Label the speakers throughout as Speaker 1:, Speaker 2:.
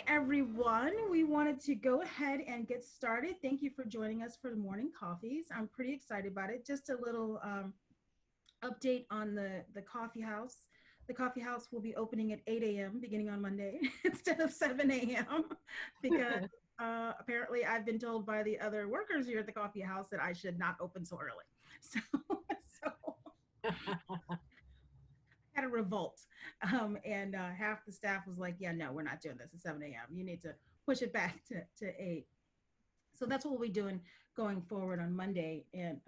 Speaker 1: everyone. We wanted to go ahead and get started. Thank you for joining us for the morning coffees. I'm pretty excited about it. Just a little update on the coffee house. The coffee house will be opening at 8 a.m. beginning on Monday instead of 7 a.m. because apparently I've been told by the other workers here at the coffee house that I should not open so early. So, so had a revolt. And half the staff was like, yeah, no, we're not doing this at 7 a.m. You need to push it back to 8. So that's what we'll be doing going forward on Monday, and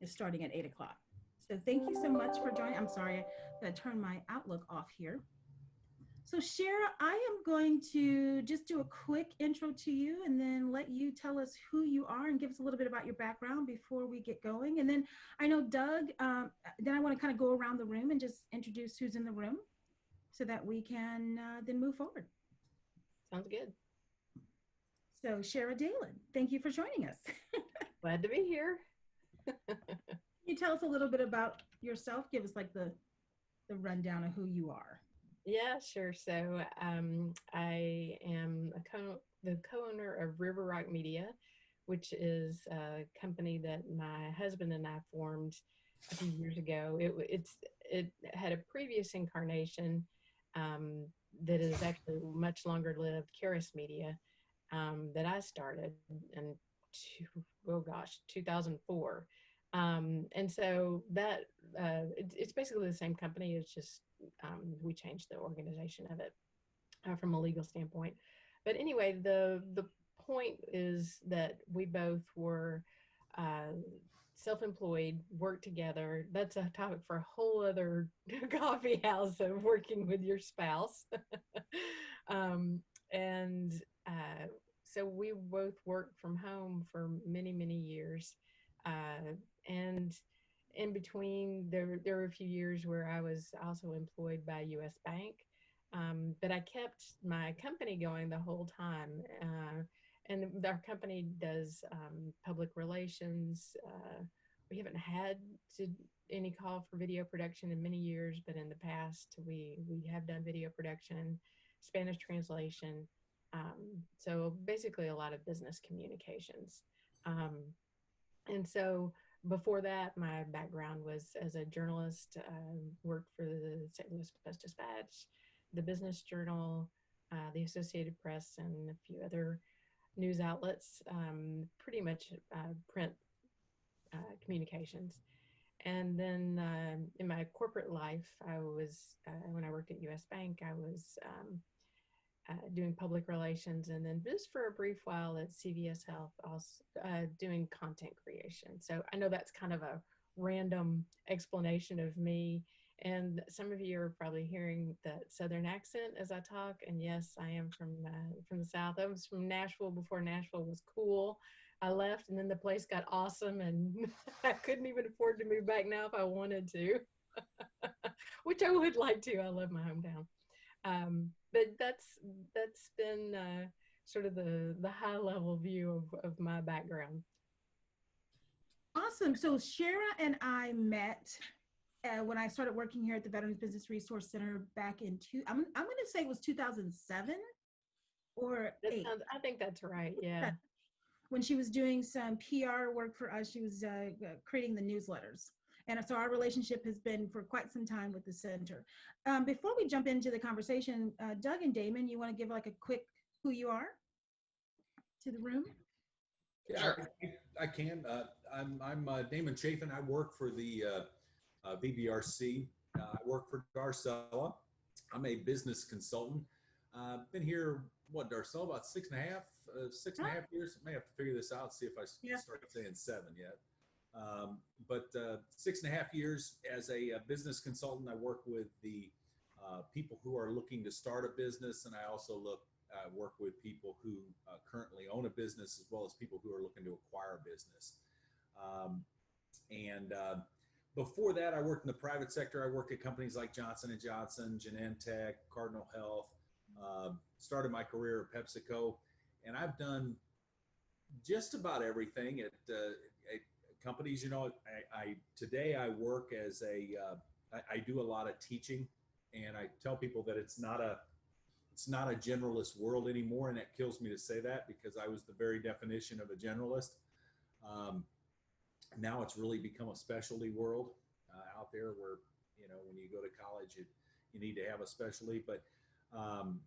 Speaker 1: is starting at 8 o'clock. So thank you so much for joining. I'm sorry, I'm going to turn my Outlook off here. So Shera, I am going to just do a quick intro to you and then let you tell us who you are and give us a little bit about your background before we get going. And then I know Doug, then I want to kind of go around the room and just introduce who's in the room so that we can then move forward.
Speaker 2: Sounds good.
Speaker 1: So Shera Dalin, thank you for joining us.
Speaker 2: Glad to be here.
Speaker 1: Can you tell us a little bit about yourself? Give us like the rundown of who you are.
Speaker 2: Yeah, sure. So I am the co-owner of River Rock Media, which is a company that my husband and I formed a few years ago. It had a previous incarnation that is actually much longer lived, Keras Media, that I started in 2004. And so that it's basically the same company. It's just we changed the organization of it from a legal standpoint. But anyway, the point is that we both were self-employed, worked together. That's a topic for a whole other coffee house of working with your spouse. And so we both worked from home for many, many years. And in between, there were a few years where I was also employed by U.S. Bank, but I kept my company going the whole time. And our company does public relations. We haven't had any call for video production in many years, but in the past, we have done video production, Spanish translation. So basically a lot of business communications. And so before that, my background was as a journalist, worked for the St. Louis Post-Dispatch, the Business Journal, the Associated Press, and a few other news outlets, pretty much print communications. And then in my corporate life, I was, when I worked at U.S. Bank, I was doing public relations, and then just for a brief while at CVS Health, also doing content creation. So I know that's kind of a random explanation of me, and some of you are probably hearing that Southern accent as I talk. And yes, I am from the South. I was from Nashville before Nashville was cool. I left, and then the place got awesome, and I couldn't even afford to move back now if I wanted to, which I would like to. I love my hometown. But that's been sort of the high level view of my background.
Speaker 1: Awesome. So Shera and I met when I started working here at the Veterans Business Resource Center back in I'm going to say it was 2007 or 8.
Speaker 2: I think that's right. Yeah.
Speaker 1: When she was doing some PR work for us, she was creating the newsletters. And so our relationship has been for quite some time with the center. Before we jump into the conversation, Doug and Damon, you want to give like a quick who you are to the room?
Speaker 3: Yeah, sure. I can. I'm Damon Chafin. I work for the VBRC. I work for Darcella. I'm a business consultant. Been here, Darcella, about 6.5 years. I may have to figure this out, see if I start saying 7 yet. But 6.5 years as a business consultant. I work with the people who are looking to start a business, and I also work with people who currently own a business, as well as people who are looking to acquire a business. Before that, I worked in the private sector. I worked at companies like Johnson & Johnson, Genentech, Cardinal Health, started my career at PepsiCo, and I've done just about everything at companies. Today I work as I do a lot of teaching, and I tell people that it's not it's not a generalist world anymore, and it kills me to say that because I was the very definition of a generalist. Um, Now it's really become a specialty world out there where, when you go to college, you need to have a specialty. Um,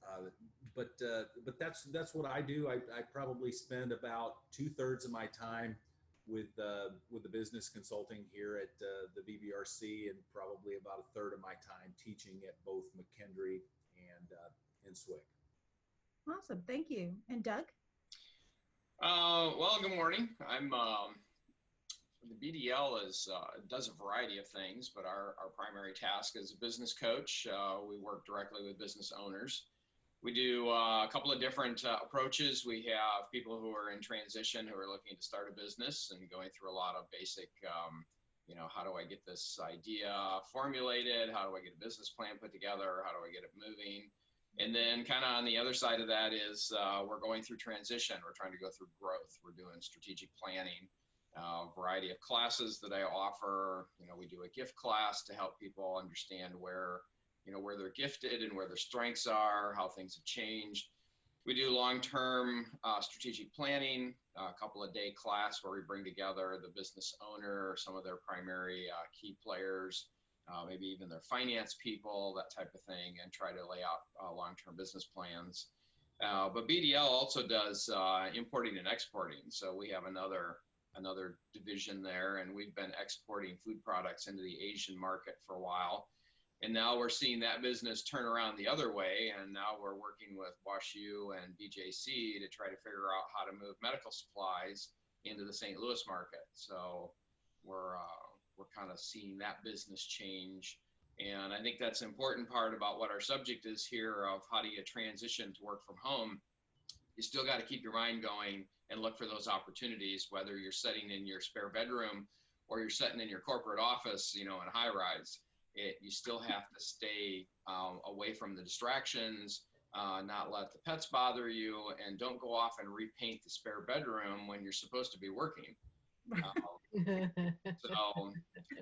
Speaker 3: uh, but that's what I do. I probably spend about 2/3 of my time with the business consulting here at the VBRC, and probably about a third of my time teaching at both McKendree and SWIC.
Speaker 1: Awesome. Thank you. And Doug?
Speaker 4: Well, good morning. I'm the BDL does a variety of things, but our primary task is a business coach. We work directly with business owners. We do a couple of different approaches. We have people who are in transition, who are looking to start a business and going through a lot of basic, how do I get this idea formulated? How do I get a business plan put together? How do I get it moving? And then kind of on the other side of that is we're going through transition. We're trying to go through growth. We're doing strategic planning, a variety of classes that I offer. We do a gift class to help people understand where they're gifted and where their strengths are, how things have changed. We do long-term strategic planning, a couple of day class where we bring together the business owner, some of their primary key players, maybe even their finance people, that type of thing, and try to lay out long-term business plans. But BDL also does importing and exporting. So we have another division there, and we've been exporting food products into the Asian market for a while. And now we're seeing that business turn around the other way. And now we're working with WashU and BJC to try to figure out how to move medical supplies into the St. Louis market. So we're kind of seeing that business change. And I think that's an important part about what our subject is here of how do you transition to work from home. You still got to keep your mind going and look for those opportunities, whether you're sitting in your spare bedroom or you're sitting in your corporate office, in a high rise. You still have to stay away from the distractions, not let the pets bother you, and don't go off and repaint the spare bedroom when you're supposed to be working.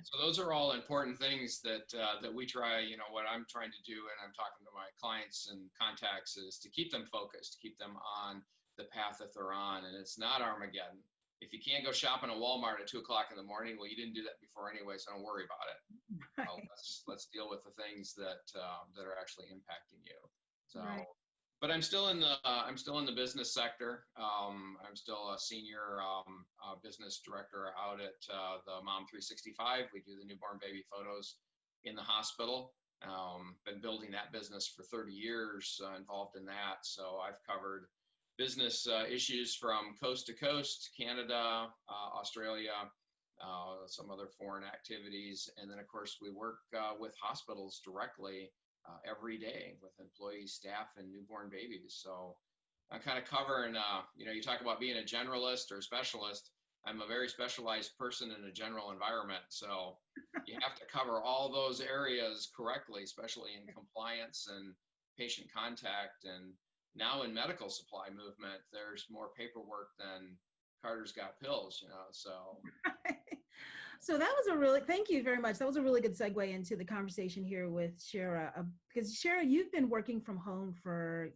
Speaker 4: So those are all important things that we try, what I'm trying to do, and I'm talking to my clients and contacts, is to keep them focused, keep them on the path that they're on. And it's not Armageddon. If you can't go shopping at Walmart at 2 o'clock in the morning, well, you didn't do that before anyway, so don't worry about it.
Speaker 1: Right.
Speaker 4: Let's deal with the things that are actually impacting you. So,
Speaker 1: Right.
Speaker 4: but I'm still in the business sector. I'm still a senior business director out at the Mom 365. We do the newborn baby photos in the hospital. Been building that business for 30 years, involved in that. So I've covered business issues from coast to coast, Canada, Australia, some other foreign activities. And then, of course, we work with hospitals directly every day with employees, staff, and newborn babies. So I'm kind of covering, you talk about being a generalist or a specialist. I'm a very specialized person in a general environment. So you have to cover all those areas correctly, especially in compliance and patient contact. And now in medical supply movement, there's more paperwork than Carter's Got Pills, so.
Speaker 1: So that was thank you very much. That was a really good segue into the conversation here with Shera, because Shera, you've been working from home for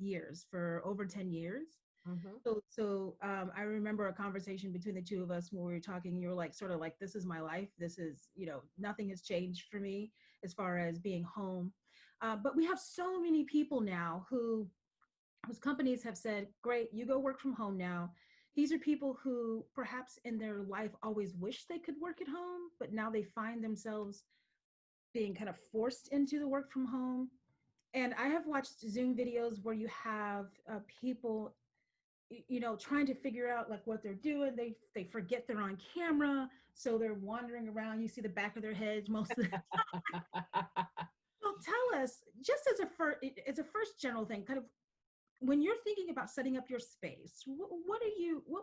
Speaker 1: over 10 years.
Speaker 2: Mm-hmm.
Speaker 1: So I remember a conversation between the two of us when we were talking. You were like, sort of like, this is my life. This is, nothing has changed for me as far as being home. But we have so many people now whose companies have said, great, you go work from home now. These are people who perhaps in their life always wish they could work at home, but now they find themselves being kind of forced into the work from home. And I have watched Zoom videos where you have people, trying to figure out like what they're doing. They forget they're on camera, so they're wandering around. You see the back of their heads most of the time. So tell us, just as a first general thing, kind of, when you're thinking about setting up your space, what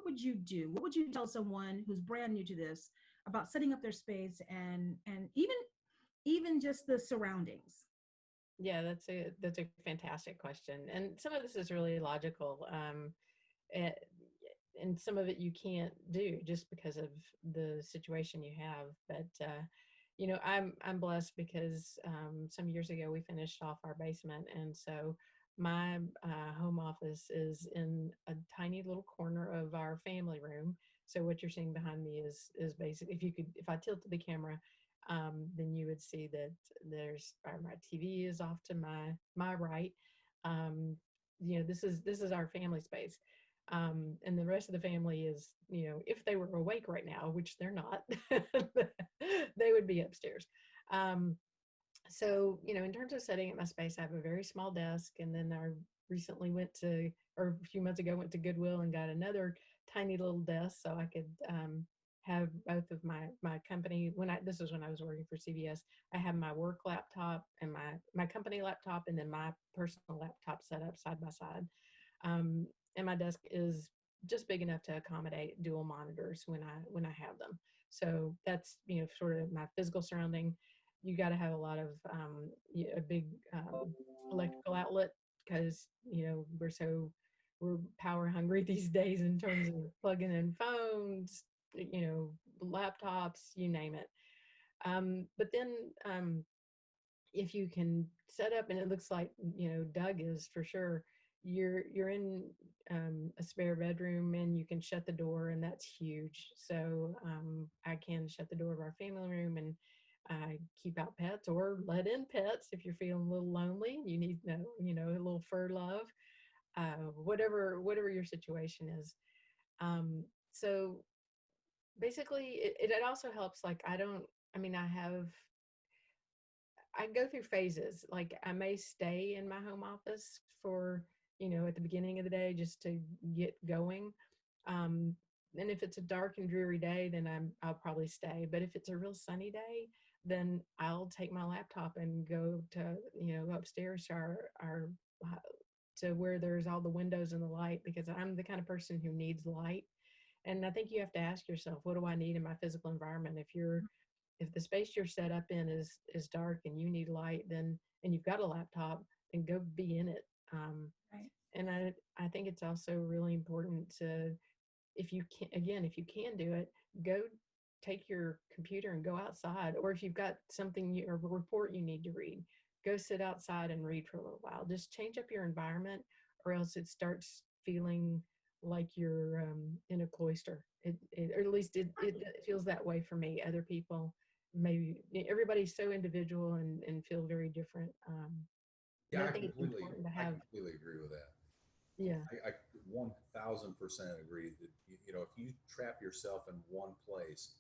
Speaker 1: would you do? What would you tell someone who's brand new to this about setting up their space and even just the surroundings?
Speaker 2: Yeah, that's a fantastic question. And some of this is really logical. And some of it you can't do just because of the situation you have. But I'm blessed because some years ago we finished off our basement, and so my home office is in a tiny little corner of our family room. So what you're seeing behind me is basically, if I tilted the camera, then you would see that my TV is off to my right. This is our family space. And the rest of the family is, if they were awake right now, which they're not, they would be upstairs. Um, so, in terms of setting up my space, I have a very small desk. And then I recently or a few months ago, went to Goodwill and got another tiny little desk so I could have both of my company. This was when I was working for CVS. I have my work laptop and my company laptop, and then my personal laptop set up side by side. And my desk is just big enough to accommodate dual monitors when I have them. So that's sort of my physical surrounding. You got to have a lot of a big electrical outlet, because we're power hungry these days in terms of plugging in phones, laptops, you name it. But then if you can set up, and it looks like Doug is for sure, you're in a spare bedroom, and you can shut the door, and that's huge. So I can shut the door of our family room and keep out pets, or let in pets if you're feeling a little lonely, you need a little fur love, whatever your situation is. So basically it also helps, like I go through phases. Like I may stay in my home office for, at the beginning of the day, just to get going. And if it's a dark and dreary day, then I'll probably stay. But if it's a real sunny day, then I'll take my laptop and go to, upstairs to our to where there's all the windows and the light, because I'm the kind of person who needs light. And I think you have to ask yourself, what do I need in my physical environment? If the space you're set up in is dark and you need light, then, and you've got a laptop, then go be in it.
Speaker 1: Right.
Speaker 2: And I think it's also really important to, if you can do it, go take your computer and go outside. Or if you've got something or a report you need to read, go sit outside and read for a little while. Just change up your environment, or else it starts feeling like you're in a cloister. Or at least it feels that way for me. Other people, maybe everybody's so individual and feel very different.
Speaker 3: Yeah,
Speaker 2: but I think it's important to have.
Speaker 3: I completely agree with that.
Speaker 2: Yeah.
Speaker 3: I 1000% agree that if you trap yourself in one place,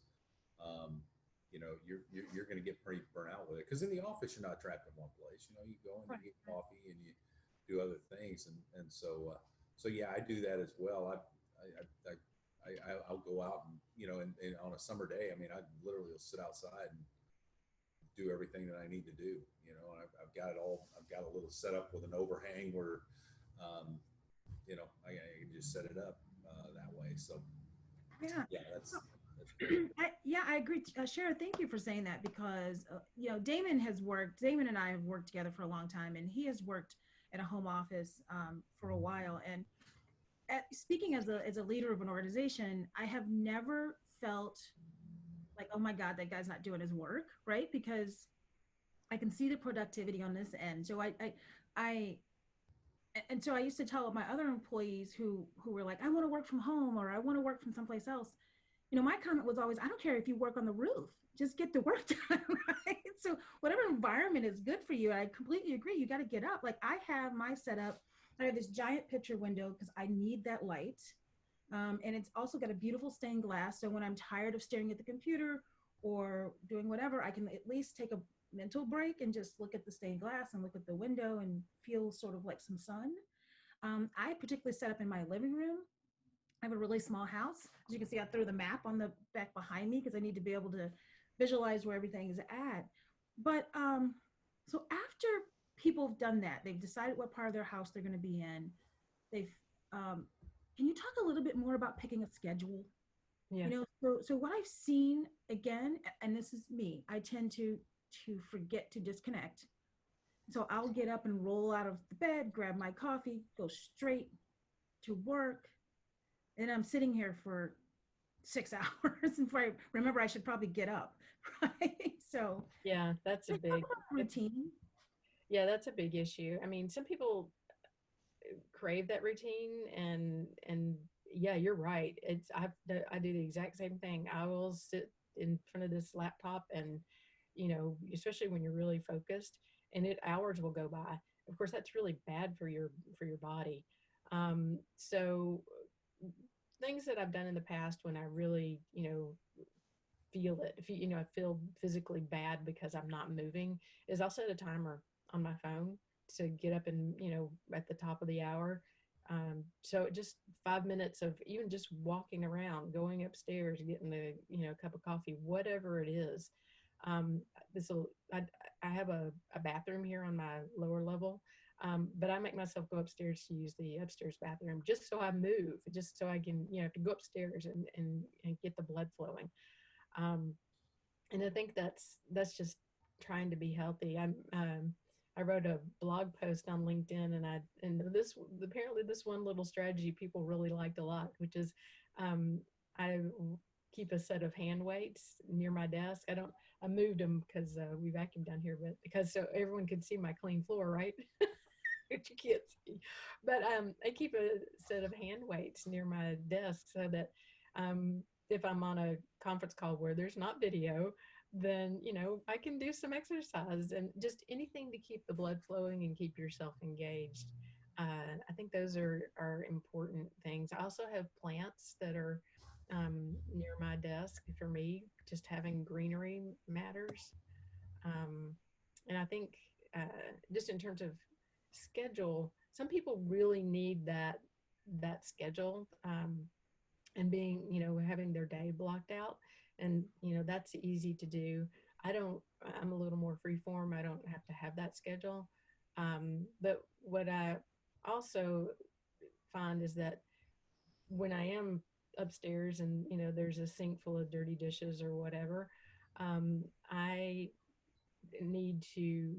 Speaker 3: you're going to get pretty burnt out with it. Because in the office, you're not trapped in one place. You go in, you get coffee, and you do other things, and so yeah, I do that as well. I'll go out and on a summer day, I literally will sit outside and do everything that I need to do. And I've got it all. I've got a little setup with an overhang where, I can just set it up that way. So
Speaker 1: Yeah.
Speaker 3: that's great.
Speaker 1: I agree. Shera, thank you for saying that, because, Damon and I have worked together for a long time, and he has worked at a home office for a while. And speaking as a leader of an organization, I have never felt like, oh my God, that guy's not doing his work, right? Because I can see the productivity on this end. So and so I used to tell my other employees who were like, I want to work from home, or I want to work from someplace else. My comment was always, I don't care if you work on the roof, just get the work done, right? So whatever environment is good for you, I completely agree. You got to get up. Like I have my setup. I have this giant picture window because I need that light. And it's also got a beautiful stained glass. So when I'm tired of staring at the computer or doing whatever, I can at least take a mental break and just look at the stained glass and look at the window and feel sort of like some sun. I particularly set up in my living room. I have a really small house. As you can see, I threw the map on the back behind me because I need to be able to visualize where everything is at. But so after people have done that, they've decided what part of their house they're going to be in. They've can you talk a little bit more about picking a schedule?
Speaker 2: Yeah.
Speaker 1: So what I've seen, again, and this is me, I tend to forget to disconnect. So I'll get up and roll out of the bed, grab my coffee, go straight to work, and I'm sitting here for 6 hours. And before I remember, I should probably get up, right? So
Speaker 2: Yeah, that's a
Speaker 1: let's talk
Speaker 2: big,
Speaker 1: about
Speaker 2: that's,
Speaker 1: routine.
Speaker 2: yeah, that's a big issue. I mean, some people crave that routine, and yeah, you're right. I do the exact same thing. I will sit in front of this laptop, and especially when you're really focused, and hours will go by. Of course, that's really bad for your body. So things that I've done in the past when I really, feel it, if I feel physically bad because I'm not moving, is I'll set a timer on my phone to get up and, at the top of the hour. So just 5 minutes of even just walking around, going upstairs, getting a cup of coffee, whatever it is. Um, this will, I have a bathroom here on my lower level. But I make myself go upstairs to use the upstairs bathroom just so I move, just so I can, can go upstairs and get the blood flowing. Um, and I think that's just trying to be healthy. I wrote a blog post on LinkedIn, and this apparently this one little strategy people really liked a lot, which is um, I keep a set of hand weights near my desk. I moved them because we vacuumed down here, but because so everyone could see my clean floor, right? Which you can't see. But I keep a set of hand weights near my desk so that if I'm on a conference call where there's not video, then I can do some exercise and just anything to keep the blood flowing and keep yourself engaged. I think those are important things. I also have plants that are near my desk. For me, just having greenery matters. Um, and I think just in terms of schedule, some people really need that schedule, and being, having their day blocked out, and that's easy to do. I'm a little more free form. I don't have to have that schedule. But what I also find is that when I am upstairs and there's a sink full of dirty dishes or whatever, I need to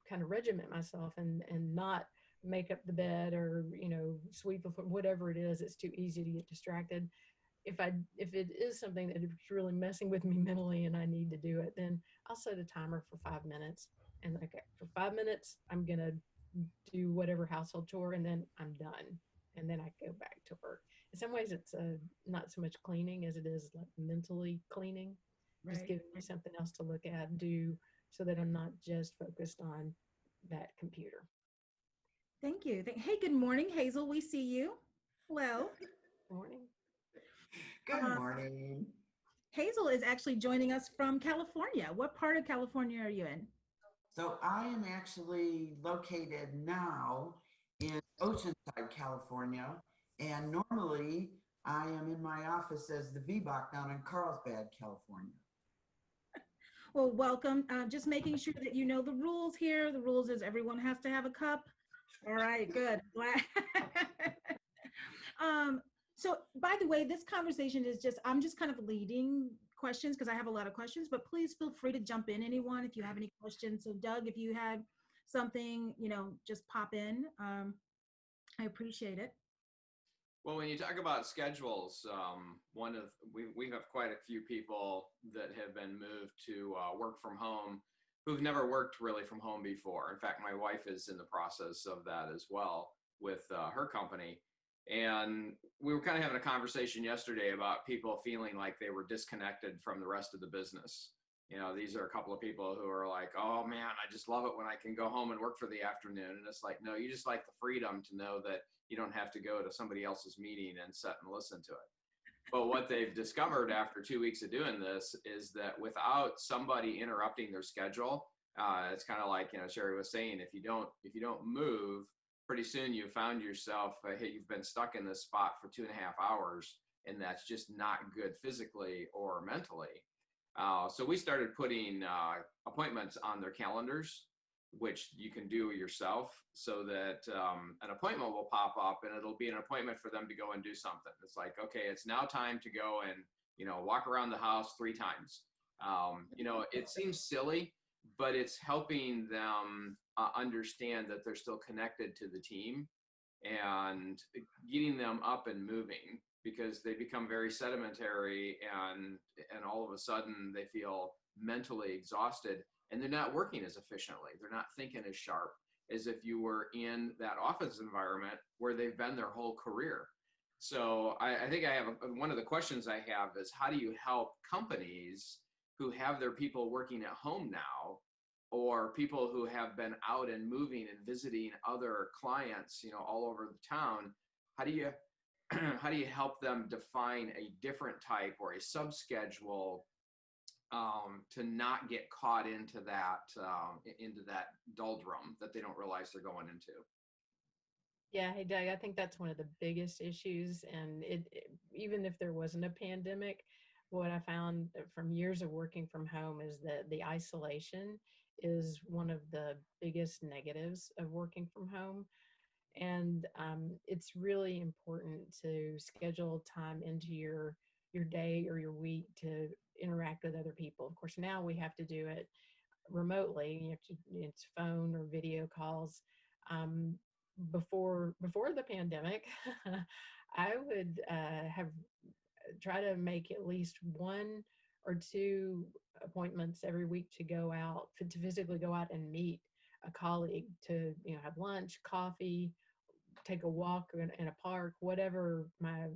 Speaker 2: kind of regiment myself and not make up the bed or sweep the floor, whatever it is. It's too easy to get distracted. If it is something that is really messing with me mentally and I need to do it, then I'll set a timer for 5 minutes, and like for 5 minutes I'm gonna do whatever household chore, and then I'm done, and then I go back to work. In some ways it's not so much cleaning as it is like mentally cleaning, just
Speaker 1: Right.
Speaker 2: giving me something else to look at and do, so that I'm not just focused on that computer.
Speaker 1: Thank you. Hey, good morning, Hazel. We see you. Hello.
Speaker 2: Morning.
Speaker 5: Good
Speaker 1: Um,
Speaker 5: morning.
Speaker 1: Hazel is actually joining us from California. What part of California are you in?
Speaker 5: So I am actually located now in Oceanside, California, and normally I am in my office as the VBOC down in Carlsbad, California.
Speaker 1: Well, welcome. Just making sure that you know the rules here. The rules is everyone has to have a cup. All right, good. Glad. um, so by the way, this conversation is I'm just kind of leading questions because I have a lot of questions, but please feel free to jump in, anyone, if you have any questions. So Doug, if you had something, just pop in. I appreciate it.
Speaker 4: Well, when you talk about schedules, we have quite a few people that have been moved to work from home who've never worked really from home before. In fact, my wife is in the process of that as well with her company. And we were kind of having a conversation yesterday about people feeling like they were disconnected from the rest of the business. These are a couple of people who are like, oh man, I just love it when I can go home and work for the afternoon. And it's like, no, you just like the freedom to know that you don't have to go to somebody else's meeting and sit and listen to it. But what they've discovered after 2 weeks of doing this is that without somebody interrupting their schedule, it's kind of like, Sherry was saying, if you don't move, pretty soon you found yourself, you've been stuck in this spot for 2.5 hours, and that's just not good physically or mentally. So we started putting appointments on their calendars, which you can do yourself, so that an appointment will pop up and it'll be an appointment for them to go and do something. It's like, okay, it's now time to go and, walk around the house 3 times. It seems silly, but it's helping them understand that they're still connected to the team and getting them up and moving. because they become very sedimentary, and all of a sudden they feel mentally exhausted, and they're not working as efficiently. They're not thinking as sharp as if you were in that office environment where they've been their whole career. So I think I have one of the questions I have is, how do you help companies who have their people working at home now, or people who have been out and moving and visiting other clients, all over the town? How do you how do you help them define a different type or a subschedule, to not get caught into that doldrum that they don't realize they're going into?
Speaker 2: Yeah, hey Doug, I think that's one of the biggest issues. And even if there wasn't a pandemic, what I found from years of working from home is that the isolation is one of the biggest negatives of working from home. And it's really important to schedule time into your day or your week to interact with other people. Of course, now we have to do it remotely. It's phone or video calls. Before the pandemic, I would have try to make at least one or two appointments every week to go out, to physically go out and meet a colleague, to have lunch, coffee, take a walk in a park, whatever my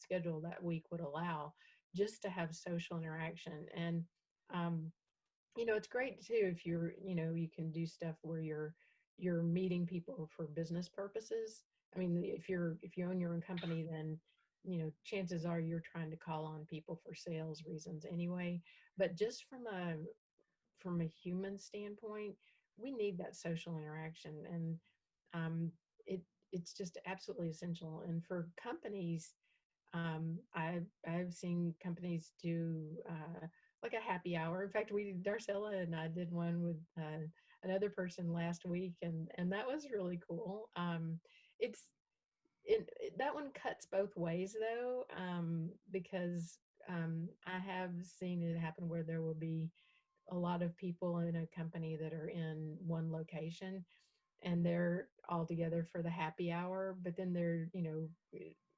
Speaker 2: schedule that week would allow, just to have social interaction. And it's great too if you can do stuff where you're meeting people for business purposes. I mean, if you own your own company, then chances are you're trying to call on people for sales reasons anyway. But just from a human standpoint, we need that social interaction. And it's just absolutely essential. And for companies, I've seen companies do like a happy hour. In fact, Darcella and I did one with another person last week, and that was really cool. That one cuts both ways though, because I have seen it happen where there will be a lot of people in a company that are in one location, and they're all together for the happy hour, but then there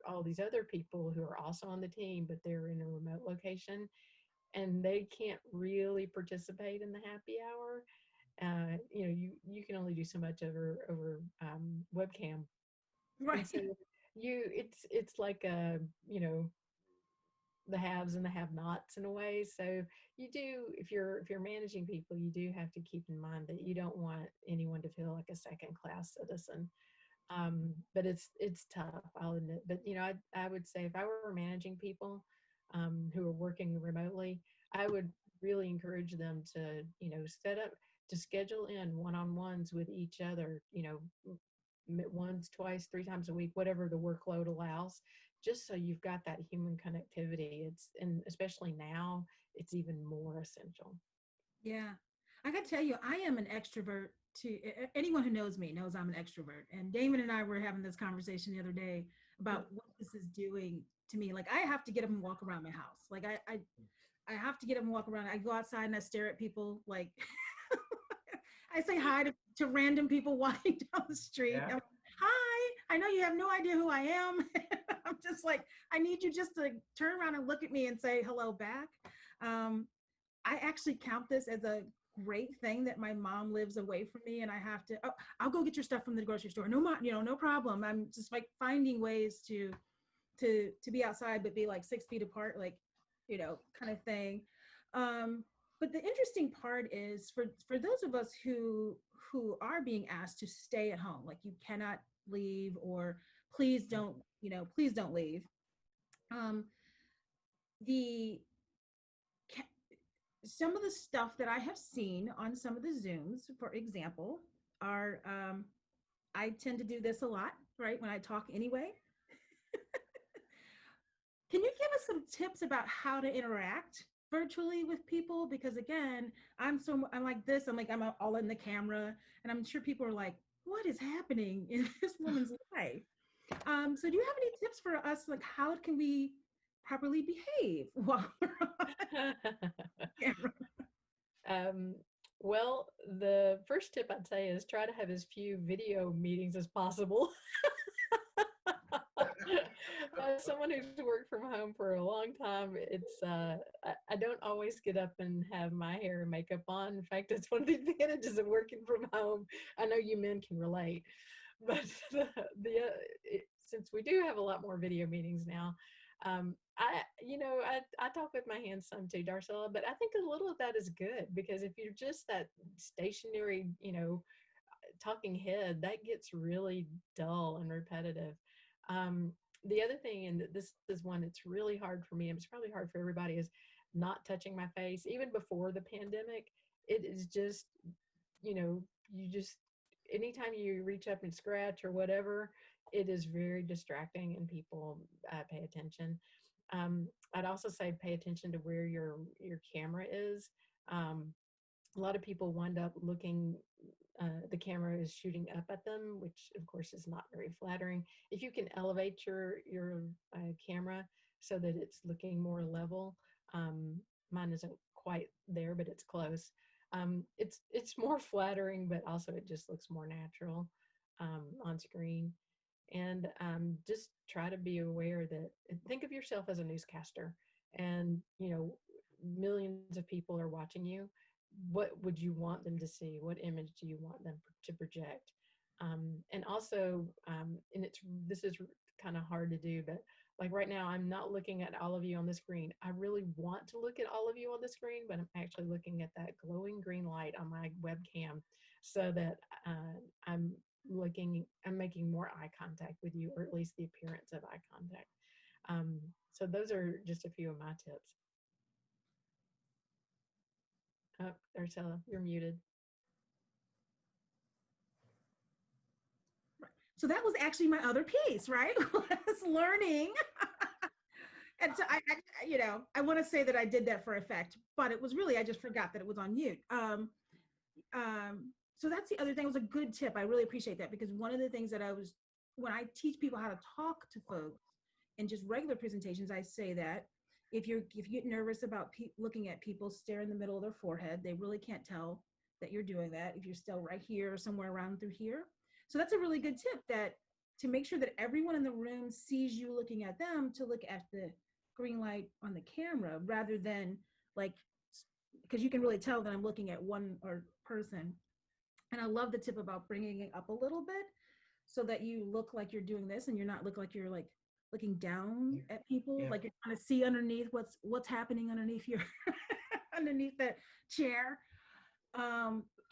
Speaker 2: all these other people who are also on the team, but they're in a remote location, and they can't really participate in the happy hour. You can only do so much over webcam.
Speaker 1: Right.
Speaker 2: And so it's like the haves and the have-nots in a way. So if you're managing people, you do have to keep in mind that you don't want anyone to feel like a second-class citizen. But it's tough, I'll admit. But I would say if I were managing people who are working remotely, I would really encourage them to schedule in one-on-ones with each other, once, twice, 3 times a week, whatever the workload allows, just so you've got that human connectivity. And especially now, it's even more essential.
Speaker 1: Yeah. I got to tell you, I am an extrovert too. Anyone who knows me knows I'm an extrovert. And Damon and I were having this conversation the other day about what this is doing to me. Like, I have to get up and walk around my house. Like, I have to get up and walk around. I go outside and I stare at people. Like, I say hi to random people walking down the street.
Speaker 5: Yeah.
Speaker 1: I'm like, hi, I know you have no idea who I am. I'm just like, I need you just to turn around and look at me and say hello back. I actually count this as a great thing that my mom lives away from me, and I have to, I'll go get your stuff from the grocery store. No problem. I'm just like finding ways to be outside, but be like 6 feet apart, like, kind of thing. But the interesting part is for those of us who are being asked to stay at home, like you cannot leave, or please don't leave. Some of the stuff that I have seen on some of the Zooms, for example, are I tend to do this a lot, right? When I talk anyway. Can you give us some tips about how to interact virtually with people? Because again, I'm like this. I'm all in the camera, and I'm sure people are like, "What is happening in this woman's life?" So, do you have any tips for us? Like, how can we properly behave while we're on camera?
Speaker 2: Well, the first tip I'd say is try to have as few video meetings as possible. as someone who's worked from home for a long time, it's I don't always get up and have my hair and makeup on. In fact, it's one of the advantages of working from home. I know you men can relate, but since we do have a lot more video meetings now, I talk with my hands some too, Darcella, but I think a little of that is good because if you're just that stationary, talking head, that gets really dull and repetitive. The other thing, and this is one that's really hard for me, and it's probably hard for everybody, is not touching my face. Even before the pandemic, it is just, you just, anytime you reach up and scratch or whatever, it is very distracting and people pay attention. I'd also say pay attention to where your camera is. A lot of people wind up looking, the camera is shooting up at them, which of course is not very flattering. If you can elevate your camera so that it's looking more level, mine isn't quite there, but it's close. It's more flattering, but also it just looks more natural on screen. And just try to be aware that, think of yourself as a newscaster, and millions of people are watching you. What would you want them to see? What image do you want them to project? And also, and this is kind of hard to do, but like right now, I'm not looking at all of you on the screen. I really want to look at all of you on the screen, but I'm actually looking at that glowing green light on my webcam so that I'm making more eye contact with you, or at least the appearance of eye contact. So those are just a few of my tips. Oh, Darcella, you're muted.
Speaker 1: So that was actually my other piece, right? Was learning. And so I want to say that I did that for effect, but it was really, I just forgot that it was on mute. So that's the other thing. It was a good tip. I really appreciate that, because one of the things that when I teach people how to talk to folks in just regular presentations, I say that if you get nervous about looking at people, stare in the middle of their forehead. They really can't tell that you're doing that if you're still right here or somewhere around through here. So that's a really good tip, that to make sure that everyone in the room sees you looking at them, to look at the green light on the camera rather than because you can really tell that I'm looking at one person. And I love the tip about bringing it up a little bit so that you look like you're doing this and you're not look like you're like looking down at people, like you're trying to see underneath what's happening underneath your underneath that chair.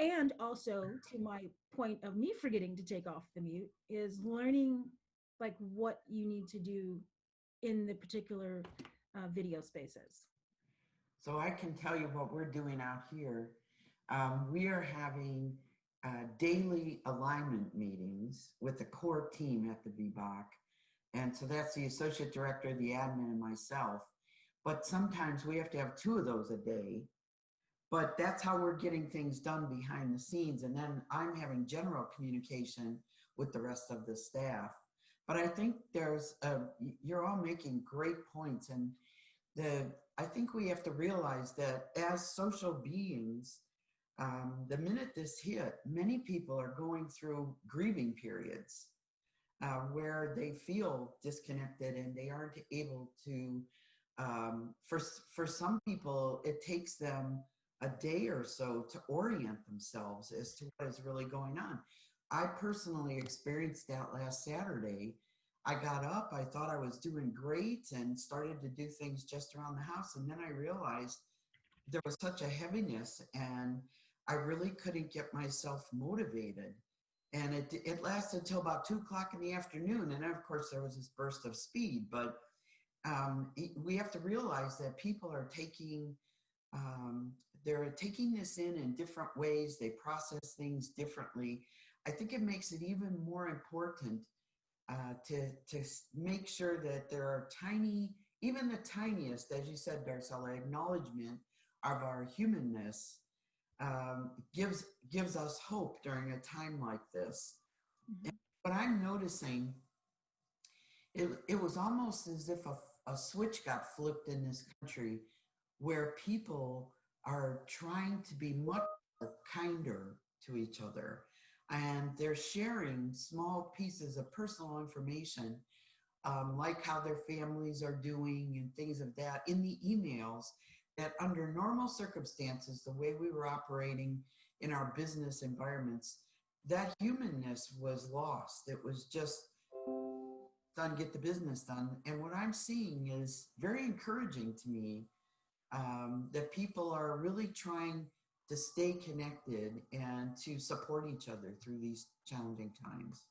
Speaker 1: And also, to my point of me forgetting to take off the mute, is learning like what you need to do in the particular video spaces.
Speaker 5: So I can tell you what we're doing out here. We are having daily alignment meetings with the core team at the VBOC. And so that's the associate director, the admin, and myself. But sometimes we have to have 2 of those a day. But that's how we're getting things done behind the scenes. And then I'm having general communication with the rest of the staff. But I think you're all making great points. And I think we have to realize that as social beings, the minute this hit, many people are going through grieving periods where they feel disconnected and they aren't able to, for some people, it takes them a day or so to orient themselves as to what is really going on. I personally experienced that last Saturday. I got up, I thought I was doing great and started to do things just around the house. And then I realized there was such a heaviness and I really couldn't get myself motivated. And it lasted till about 2 o'clock in the afternoon. And then of course there was this burst of speed, but we have to realize that people are they're taking this in different ways. They process things differently. I think it makes it even more important to make sure that there are even the tiniest, as you said, Darcella, acknowledgement of our humanness gives us hope during a time like this. Mm-hmm. But I'm noticing it was almost as if a switch got flipped in this country, where people are trying to be much kinder to each other. And they're sharing small pieces of personal information like how their families are doing and things of that in the emails, that under normal circumstances, the way we were operating in our business environments, that humanness was lost. It was just done, get the business done. And what I'm seeing is very encouraging to me, that people are really trying to stay connected and to support each other through these challenging times.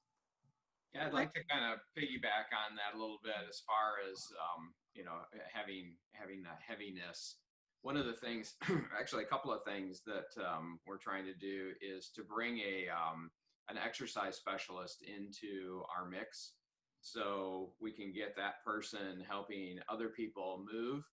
Speaker 4: Yeah, I'd like to kind of piggyback on that a little bit as far as having that heaviness. One of the things, actually, a couple of things that we're trying to do is to bring an exercise specialist into our mix, so we can get that person helping other people move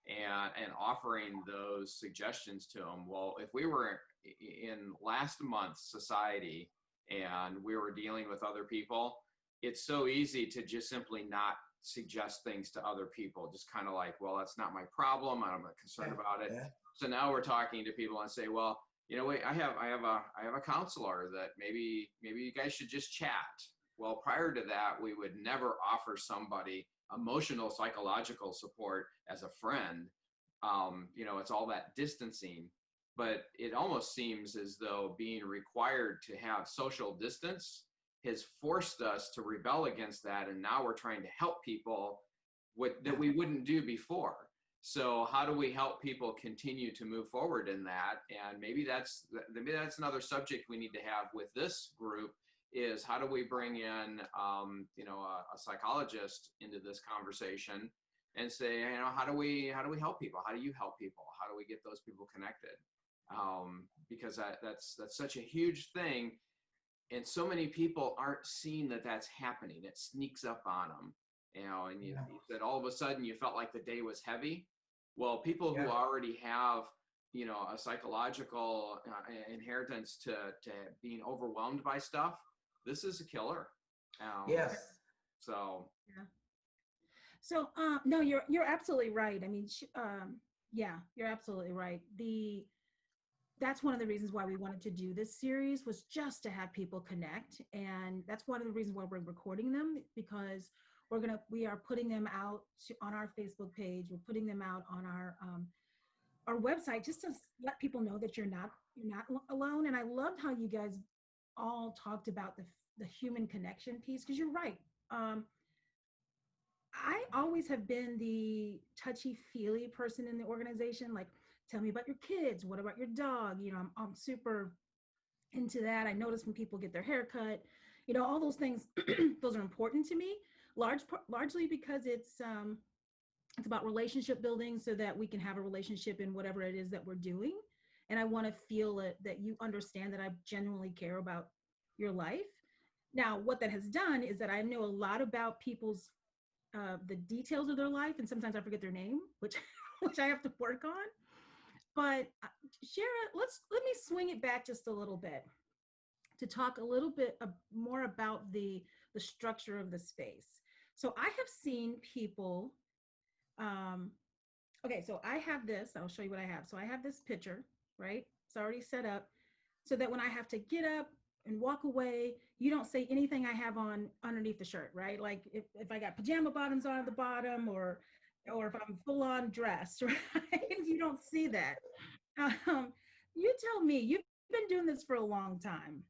Speaker 4: and offering those suggestions to them. Well, if we were in last month's society and we were dealing with other people, it's so easy to just simply not suggest things to other people. Just kind of like, well, that's not my problem. I'm not concerned about it.
Speaker 5: Yeah.
Speaker 4: So now we're talking to people and say, well, wait, I have a counselor that maybe you guys should just chat. Well, prior to that, we would never offer somebody emotional, psychological support as a friend. It's all that distancing, but it almost seems as though being required to have social distance has forced us to rebel against that. And now we're trying to help people that we wouldn't do before. So how do we help people continue to move forward in that? And maybe that's another subject we need to have with this group, is how do we bring in, a psychologist into this conversation and say, how do we help people? How do you help people? How do we get those people connected? Because that's such a huge thing. And so many people aren't seeing that that's happening. It sneaks up on them, and you said all of a sudden you felt like the day was heavy. Well, people who already have, a psychological inheritance to being overwhelmed by stuff, this is a killer.
Speaker 5: Yes.
Speaker 4: So.
Speaker 1: Yeah. So, no, you're absolutely right. I mean, you're absolutely right. That's one of the reasons why we wanted to do this series, was just to have people connect. And that's one of the reasons why we're recording them, because we are putting them out on our Facebook page. We're putting them out on our website, just to let people know that you're not alone. And I loved how you guys all talked about the human connection piece, because you're right. I always have been the touchy-feely person in the organization. Like, tell me about your kids. What about your dog? I'm super into that. I notice when people get their hair cut, all those things, those are important to me, largely because it's about relationship building, so that we can have a relationship in whatever it is that we're doing. And I want to feel that you understand that I genuinely care about your life. Now, what that has done is that I know a lot about people's the details of their life, and sometimes I forget their name, which I have to work on. But Shera, let me swing it back just a little bit to talk a little bit more about the structure of the space. So I have seen people. Okay, so I have this. I'll show you what I have. So I have this picture, right? It's already set up, so that when I have to get up and walk away, you don't see anything I have on underneath the shirt, right? Like if I got pajama bottoms on at the bottom, or if I'm full on dressed, right? You don't see that. You tell me, you've been doing this for a long time.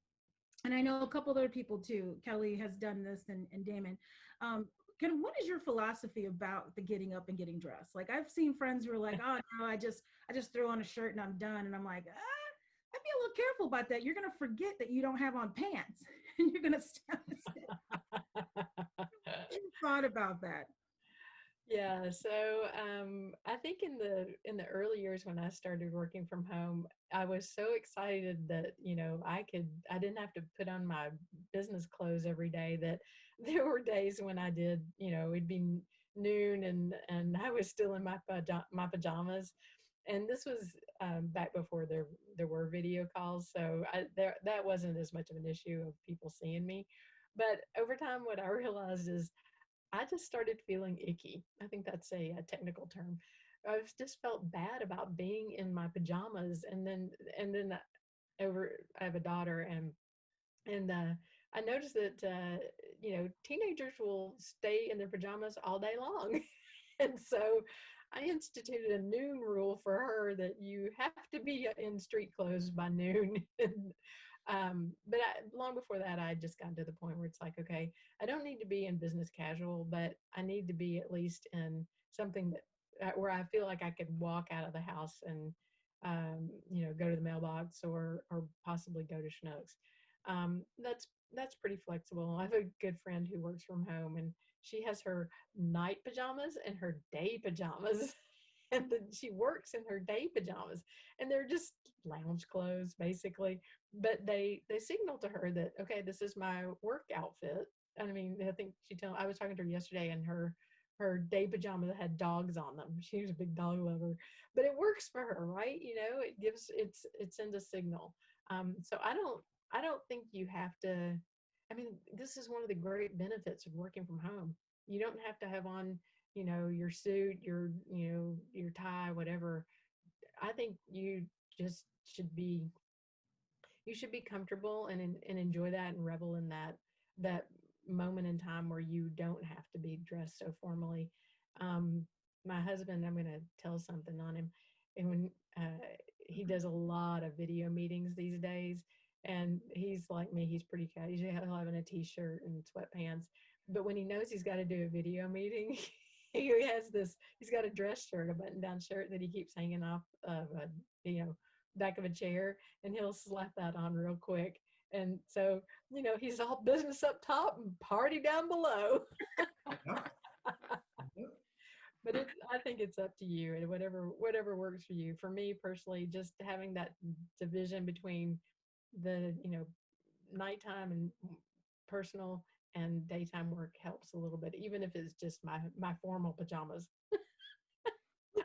Speaker 1: And I know a couple other people too. Kelly has done this, and Damon. What is your philosophy about the getting up and getting dressed? Like, I've seen friends who are like, oh no, I just throw on a shirt and I'm done. And I'm like, I'd be a little careful about that. You're going to forget that you don't have on pants, and you're going to stop. What you thought about that?
Speaker 2: Yeah, so I think in the early years when I started working from home, I was so excited that I didn't have to put on my business clothes every day. That there were days when I did, it'd be noon and I was still in my pajamas, and this was back before there were video calls, so that wasn't as much of an issue of people seeing me. But over time, what I realized is I just started feeling icky. I think that's a technical term. I've just felt bad about being in my pajamas, and then I have a daughter, and I noticed that teenagers will stay in their pajamas all day long. And so I instituted a noon rule for her that you have to be in street clothes by noon. But long before that, I just gotten to the point where it's like, okay, I don't need to be in business casual, but I need to be at least in something that where I feel like I could walk out of the house and go to the mailbox or possibly go to Schnucks. That's pretty flexible. I have a good friend who works from home, and she has her night pajamas and her day pajamas. And then she works in her day pajamas, and they're just lounge clothes basically, but they signal to her that, okay, this is my work outfit. I mean, I think I was talking to her yesterday, and her day pajamas had dogs on them. She was a big dog lover, but it works for her, right? It sends a signal. So I don't think you have to. I mean, this is one of the great benefits of working from home. You don't have to have on, your suit, your tie, whatever. I think just should be you should be comfortable and enjoy that and revel in that moment in time where you don't have to be dressed so formally. My husband, I'm going to tell something on him, and when he does a lot of video meetings these days, and he's like me, he's pretty casual. He'll have in a t-shirt and sweatpants, but when he knows he's got to do a video meeting, he's got a dress shirt, a button-down shirt that he keeps hanging off of back of a chair, and he'll slap that on real quick. And so, he's all business up top and party down below. But I think it's up to you, and whatever works for you. For me personally, just having that division between the nighttime and personal and daytime work helps a little bit, even if it's just my formal pajamas.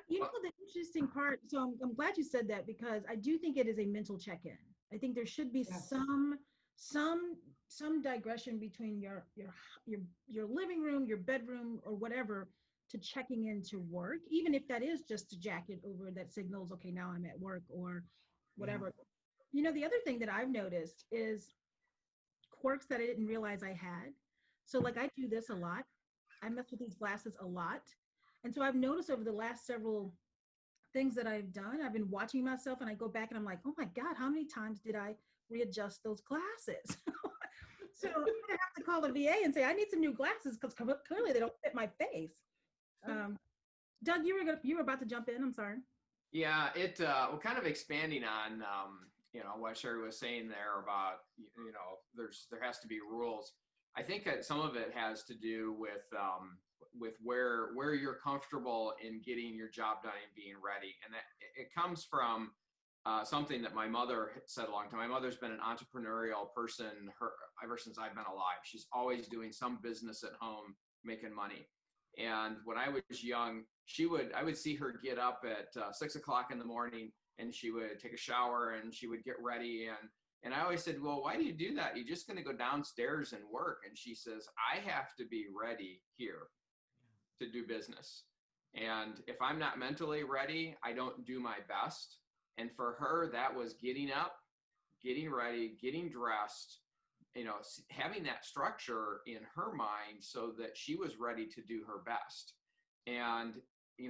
Speaker 1: The interesting part, so I'm glad you said that, because I do think it is a mental check-in. I think there should be some digression between your living room, your bedroom, or whatever, to checking into work, even if that is just a jacket over that signals, okay, now I'm at work or whatever. Yeah. The other thing that I've noticed is quirks that I didn't realize I had. So like, I do this a lot. I mess with these glasses a lot. And so I've noticed over the last several things that I've done, I've been watching myself, and I go back and I'm like, oh my God, how many times did I readjust those glasses? So I'm gonna have to call a VA and say, I need some new glasses, because clearly they don't fit my face. Doug, you were about to jump in. I'm sorry.
Speaker 4: Yeah, well, kind of expanding on what Sherry was saying there about there has to be rules. I think that some of it has to do with where you're comfortable in getting your job done and being ready, and that it comes from something that my mother said a long time. My mother's been an entrepreneurial person ever since I've been alive. She's always doing some business at home, making money. And when I was young, I would see her get up at 6 o'clock in the morning, and she would take a shower and she would get ready. And I always said, well, why do you do that? You're just going to go downstairs and work. And she says, I have to be ready here to do business. And if I'm not mentally ready, I don't do my best. And for her, that was getting up, getting ready, getting dressed, having that structure in her mind so that she was ready to do her best. And,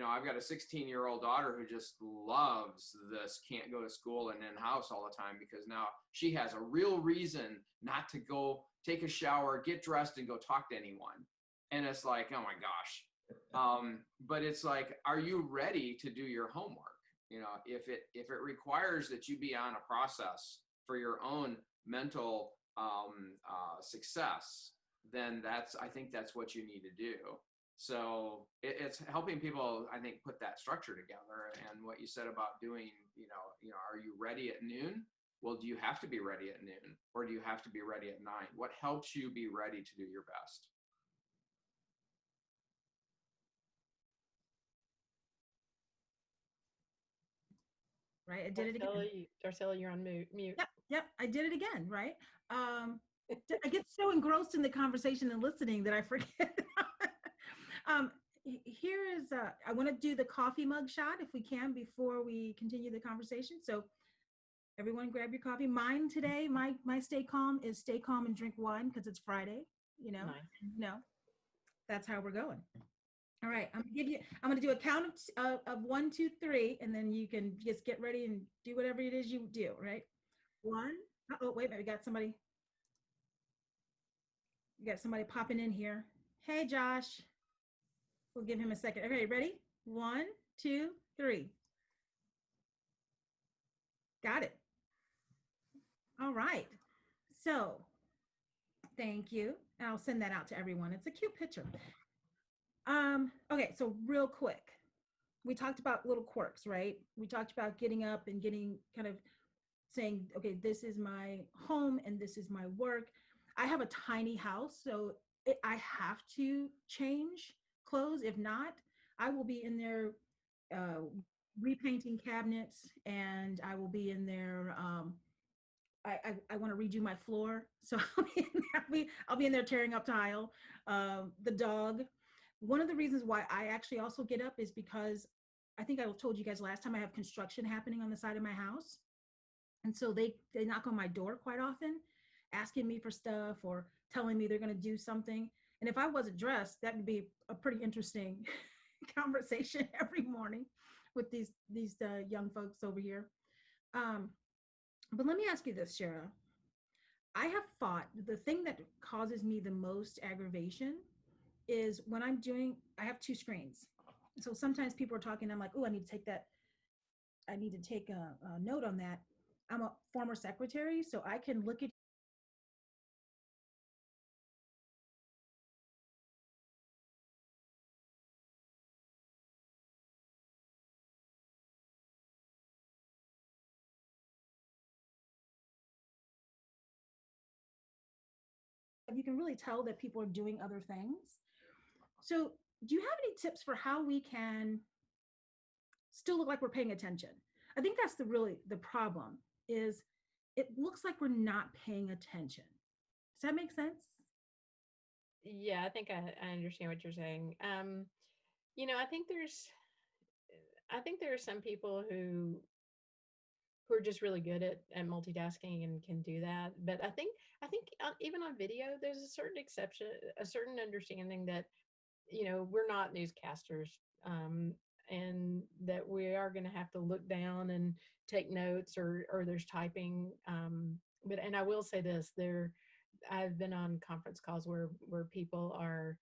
Speaker 4: I've got a 16-year-old daughter who just loves this, can't go to school and in house all the time, because now she has a real reason not to go take a shower, get dressed, and go talk to anyone. And it's like, oh my gosh. But it's like, are you ready to do your homework? If it requires that you be on a process for your own mental success, then I think that's what you need to do. So it's helping people, I think, put that structure together. And what you said about doing, are you ready at noon? Well, do you have to be ready at noon, or do you have to be ready at 9? What helps you be ready to do your best?
Speaker 1: Right, I did it again.
Speaker 2: Darcella, you're on mute.
Speaker 1: Yep, I did it again, right? I get so engrossed in the conversation and listening that I forget. Here is, I want to do the coffee mug shot if we can before we continue the conversation. So everyone grab your coffee. Mine today, my stay calm is stay calm and drink wine, because it's Friday.
Speaker 2: Nice.
Speaker 1: no, that's how we're going. All right, I'm gonna do a count of 1, 2, 3, and then you can just get ready and do whatever it is you do, right? One. Oh, wait a minute, we got somebody popping in here. Hey, Josh. We'll give him a second. Okay, ready? 1, 2, 3. Got it. All right. So thank you. I'll send that out to everyone. It's a cute picture. Okay, so real quick. We talked about little quirks, right? We talked about getting up and getting kind of saying, okay, this is my home and this is my work. I have a tiny house, so I have to change clothes. If not, I will be in there repainting cabinets, and I will be in there. I want to redo my floor, so I'll be in there tearing up tile. The dog. One of the reasons why I actually also get up is because I think I told you guys last time I have construction happening on the side of my house, and so they knock on my door quite often, asking me for stuff or telling me they're going to do something. And if I wasn't dressed, that would be a pretty interesting conversation every morning with these young folks over here. But let me ask you this, Shera. I have fought the thing that causes me the most aggravation is when I have 2 screens. So sometimes people are talking, I'm like, oh, I need to take a note on that. I'm a former secretary, so I can look at you can really tell that people are doing other things. So do you have any tips for how we can still look like we're paying attention? I think that's the problem is it looks like we're not paying attention. Does that make sense?
Speaker 2: Yeah, I think I understand what you're saying. I think there are some people who are just really good at multitasking and can do that. But I think even on video, there's a certain exception, a certain understanding that we're not newscasters, and that we are going to have to look down and take notes, or there's typing. But and I will say this: I've been on conference calls where people are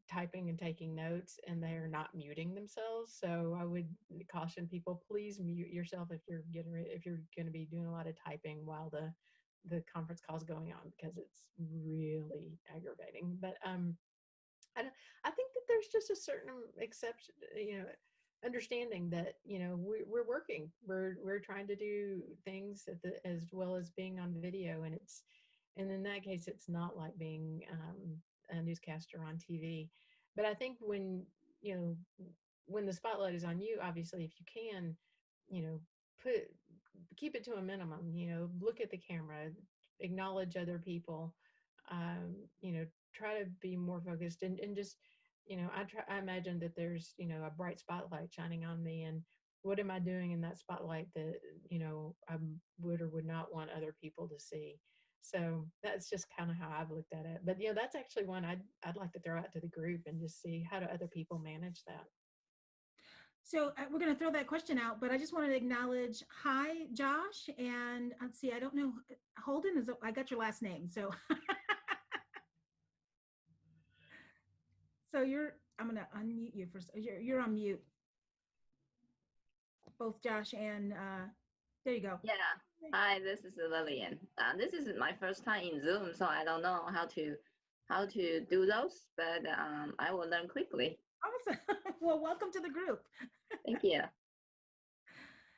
Speaker 2: typing and taking notes and they're not muting themselves. So I would caution people, please mute yourself if you're going to be doing a lot of typing while the conference call is going on, because it's really aggravating. But I think that there's just a certain exception, understanding that we're working, we're trying to do things as well as being on video, and in that case, it's not like being a newscaster on TV. But I think when the spotlight is on you, obviously, if you can, put keep it to a minimum. Look at the camera, acknowledge other people. Try to be more focused, and just I imagine that there's a bright spotlight shining on me, and what am I doing in that spotlight that I would or would not want other people to see. So that's just kind of how I've looked at it. But that's actually one I'd like to throw out to the group and just see, how do other people manage that.
Speaker 1: So we're going to throw that question out, but I just wanted to acknowledge, hi, Josh. And let's see, I don't know, Holden, I got your last name. So, so I'm going to unmute you first. You're on mute. Both Josh and there you go.
Speaker 6: Yeah. Hi, this is Lillian. This is my first time in Zoom, so I don't know how to do those, but I will learn quickly.
Speaker 1: Awesome. Well, welcome to the group.
Speaker 6: Thank you.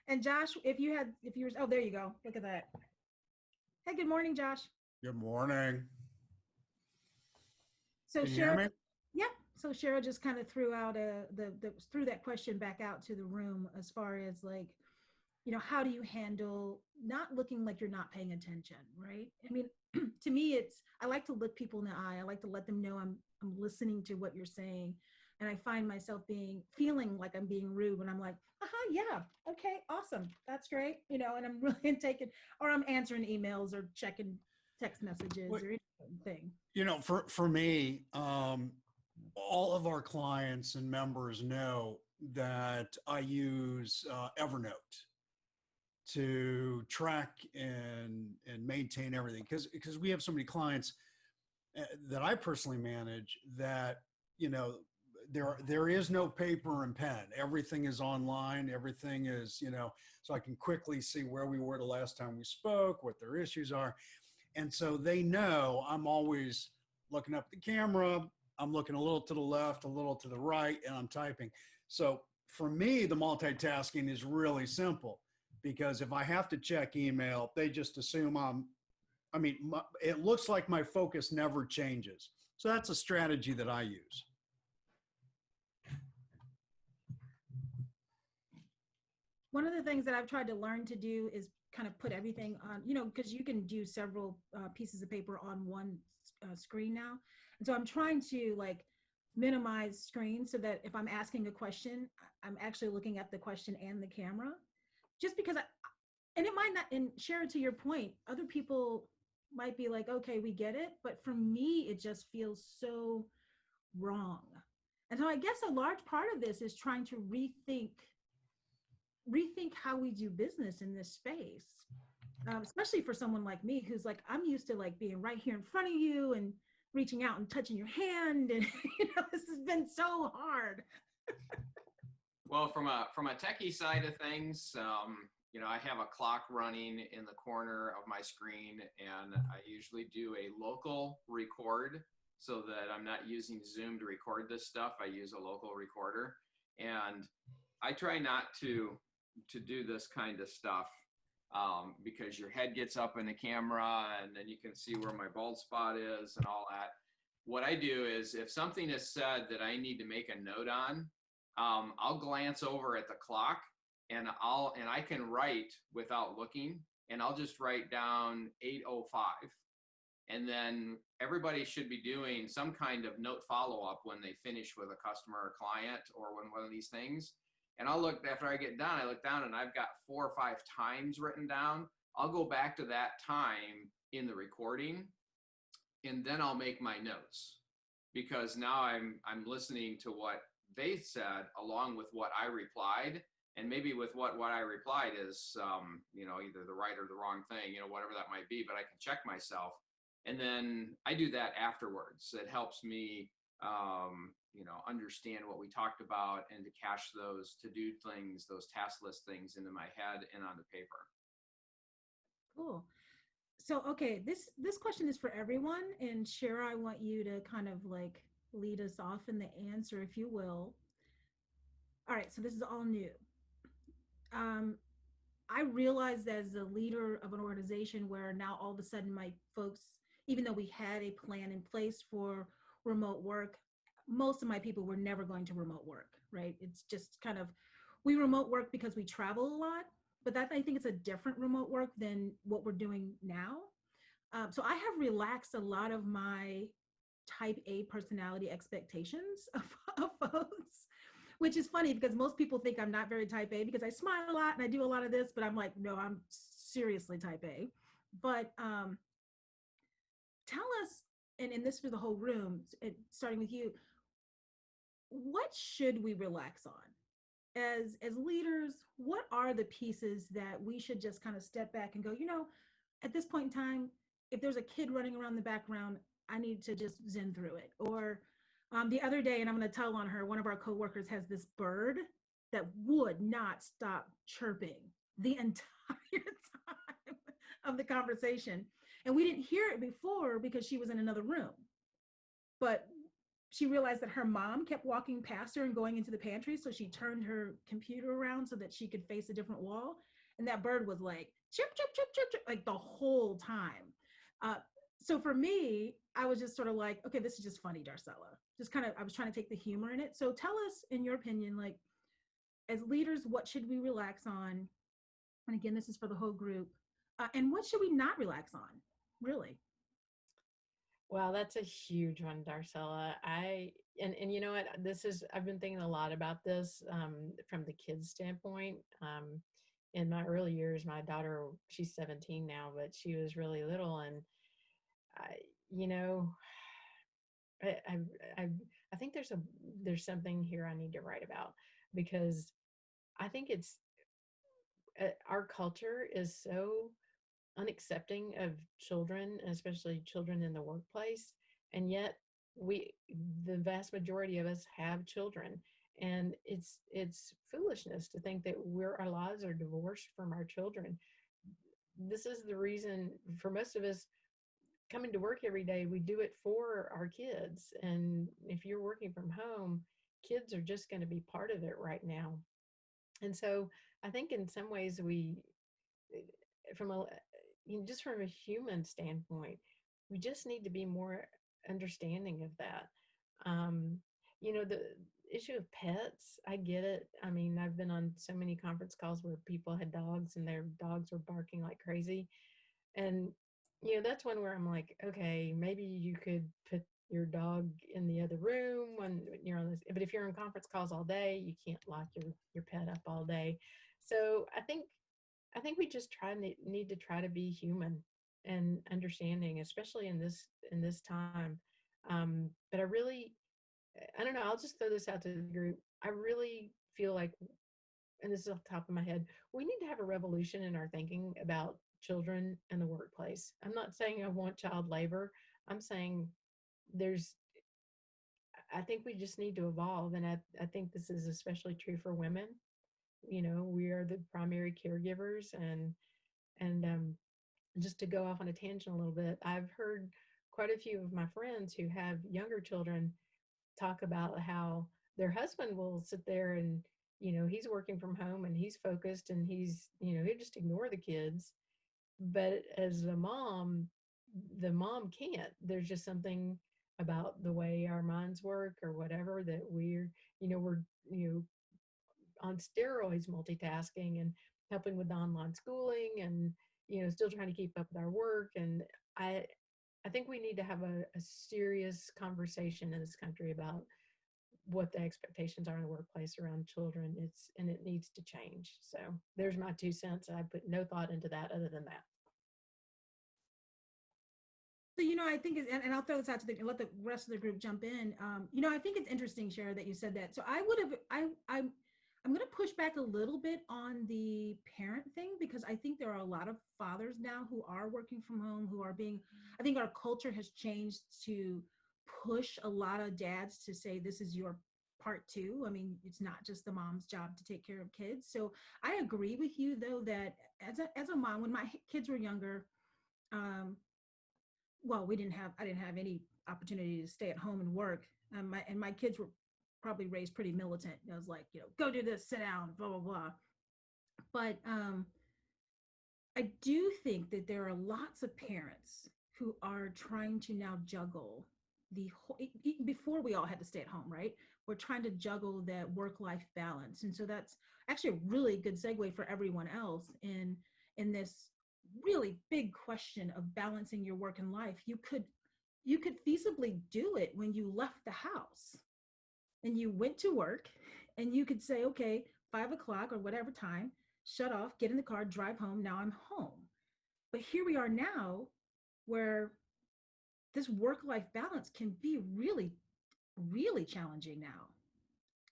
Speaker 1: And Josh, if you were, oh, there you go. Look at that. Hey, good morning, Josh.
Speaker 7: Good morning.
Speaker 1: So
Speaker 7: Can you hear me?
Speaker 1: Yeah. So Shera just kind of threw out threw that question back out to the room as far as like, how do you handle not looking like you're not paying attention, right? I mean, to me, I like to look people in the eye. I like to let them know I'm listening to what you're saying. And I find myself feeling like I'm being rude when I'm like, yeah, okay, awesome, that's great, and I'm really taking, or I'm answering emails or checking text messages
Speaker 7: Well,
Speaker 1: or anything.
Speaker 7: you know, for me, all of our clients and members know that I use Evernote to track and maintain everything, because we have so many clients that I personally manage that, you know, there is no paper and pen. Everything is online. Everything is, you know, so I can quickly see where we were the last time we spoke, what their issues are. And so they know I'm always looking up the camera. I'm looking a little to the left, a little to the right, and I'm typing. So for me, the multitasking is really simple, because if I have to check email, they just assume it looks like my focus never changes. So that's a strategy that I use.
Speaker 1: One of the things that I've tried to learn to do is kind of put everything on, you know, because you can do several pieces of paper on one screen now. And so I'm trying to like minimize screens so that if I'm asking a question, I'm actually looking at the question and the camera, just because and it might not, and Shera, to your point, other people might be like, okay, we get it. But for me, it just feels so wrong. And so I guess a large part of this is trying to rethink how we do business in this space, especially for someone like me who's like, I'm used to like being right here in front of you and reaching out and touching your hand, and you know, this has been so hard.
Speaker 4: Well, from a techie side of things, you know, I have a clock running in the corner of my screen, and I usually do a local record so that I'm not using Zoom to record this stuff. I use a local recorder, and I try not to do this kind of stuff because your head gets up in the camera and then you can see where my bald spot is and all that. What I do is if something is said that I need to make a note on, I'll glance over at the clock and I can write without looking, and I'll just write down 8:05. And then everybody should be doing some kind of note follow-up when they finish with a customer or client or when one of these things. And I'll look, after I get done, I look down and I've got 4 or 5 times written down. I'll go back to that time in the recording, and then I'll make my notes, because now I'm listening to what they said along with what I replied. And maybe with what I replied is, you know, either the right or the wrong thing, you know, whatever that might be, but I can check myself. And then I do that afterwards. It helps me, you know, understand what we talked about and to cache those to-do things, those task list things into my head and onto paper.
Speaker 1: Cool. So, okay, this question is for everyone. And Shera, I want you to kind of like lead us off in the answer, if you will. All right, so this is all new. I realized as a leader of an organization where now all of a sudden my folks, even though we had a plan in place for remote work, most of my people were never going to remote work, right? It's just kind of, we remote work because we travel a lot, but that, I think it's a different remote work than what we're doing now. So I have relaxed a lot of my type A personality expectations of folks, which is funny because most people think I'm not very type A because I smile a lot and I do a lot of this, but I'm like, no, I'm seriously type A. But tell us, and this for the whole room, starting with you, what should we relax on? As leaders, what are the pieces that we should just kind of step back and go, you know, at this point in time, if there's a kid running around the background, I need to just zen through it. Or the other day, and I'm going to tell on her, one of our coworkers has this bird that would not stop chirping the entire time of the conversation. And we didn't hear it before because she was in another room. But she realized that her mom kept walking past her and going into the pantry. So she turned her computer around so that she could face a different wall. And that bird was like, chirp, chirp, chirp, chirp, chirp, like the whole time. So for me, I was just sort of like, okay, this is just funny, Darcella. Just kind of, I was trying to take the humor in it. So tell us, in your opinion, like, as leaders, what should we relax on? And again, this is for the whole group. And what should we not relax on, really?
Speaker 2: Wow, that's a huge one, Darcella. And you know what, I've been thinking a lot about this from the kids' standpoint. In my early years, my daughter, she's 17 now, but she was really little, and I, you know, I, I, I, I think there's something here I need to write about, because I think it's our culture is so unaccepting of children, especially children in the workplace, and yet we, the vast majority of us, have children, and it's foolishness to think that our lives are divorced from our children. This is the reason for most of us coming to work every day. We do it for our kids, and if you're working from home, kids are just going to be part of it right now. And so I think in some ways we, from a, just from a human standpoint, we just need to be more understanding of that. Um, the issue of pets, I get it. I mean, I've been on so many conference calls where people had dogs and their dogs were barking like crazy. And, that's one where I'm like, okay, maybe you could put your dog in the other room when you're on this, but if you're on conference calls all day, you can't lock your pet up all day. So I think we just need to try to be human and understanding, especially in this time. But I don't know. I'll just throw this out to the group. I really feel like, and this is off the top of my head, we need to have a revolution in our thinking about children in the workplace. I'm not saying I want child labor. I'm saying there's I think we just need to evolve, and I think this is especially true for women. We are the primary caregivers, and just to go off on a tangent a little bit, I've heard quite a few of my friends who have younger children talk about how their husband will sit there and he's working from home and he's focused and he'll just ignore the kids, but as a mom, the mom can't. There's just something about the way our minds work or whatever, that we're on steroids multitasking and helping with online schooling, and still trying to keep up with our work. And I think we need to have a serious conversation in this country about what the expectations are in the workplace around children. It needs to change. So there's my 2 cents. I put no thought into that other than that.
Speaker 1: So, I think, and I'll throw this out to and let the rest of the group jump in. I think it's interesting, Shera, that you said that. So I'm going to push back a little bit on the parent thing, because I think there are a lot of fathers now who are working from home, I think our culture has changed to push a lot of dads to say, this is your part too. I mean, it's not just the mom's job to take care of kids. So I agree with you, though, that as a mom, when my kids were younger, well, I didn't have any opportunity to stay at home and work. My kids were probably raised pretty militant. I was like, go do this, sit down, blah, blah, blah. But I do think that there are lots of parents who are trying to now juggle the whole, before we all had to stay at home, right? We're trying to juggle that work-life balance. And so that's actually a really good segue for everyone else in this really big question of balancing your work and life. You could feasibly do it when you left the house and you went to work, and you could say, okay, 5 o'clock or whatever time, shut off, get in the car, drive home. Now I'm home. But here we are now, where this work-life balance can be really, really challenging now,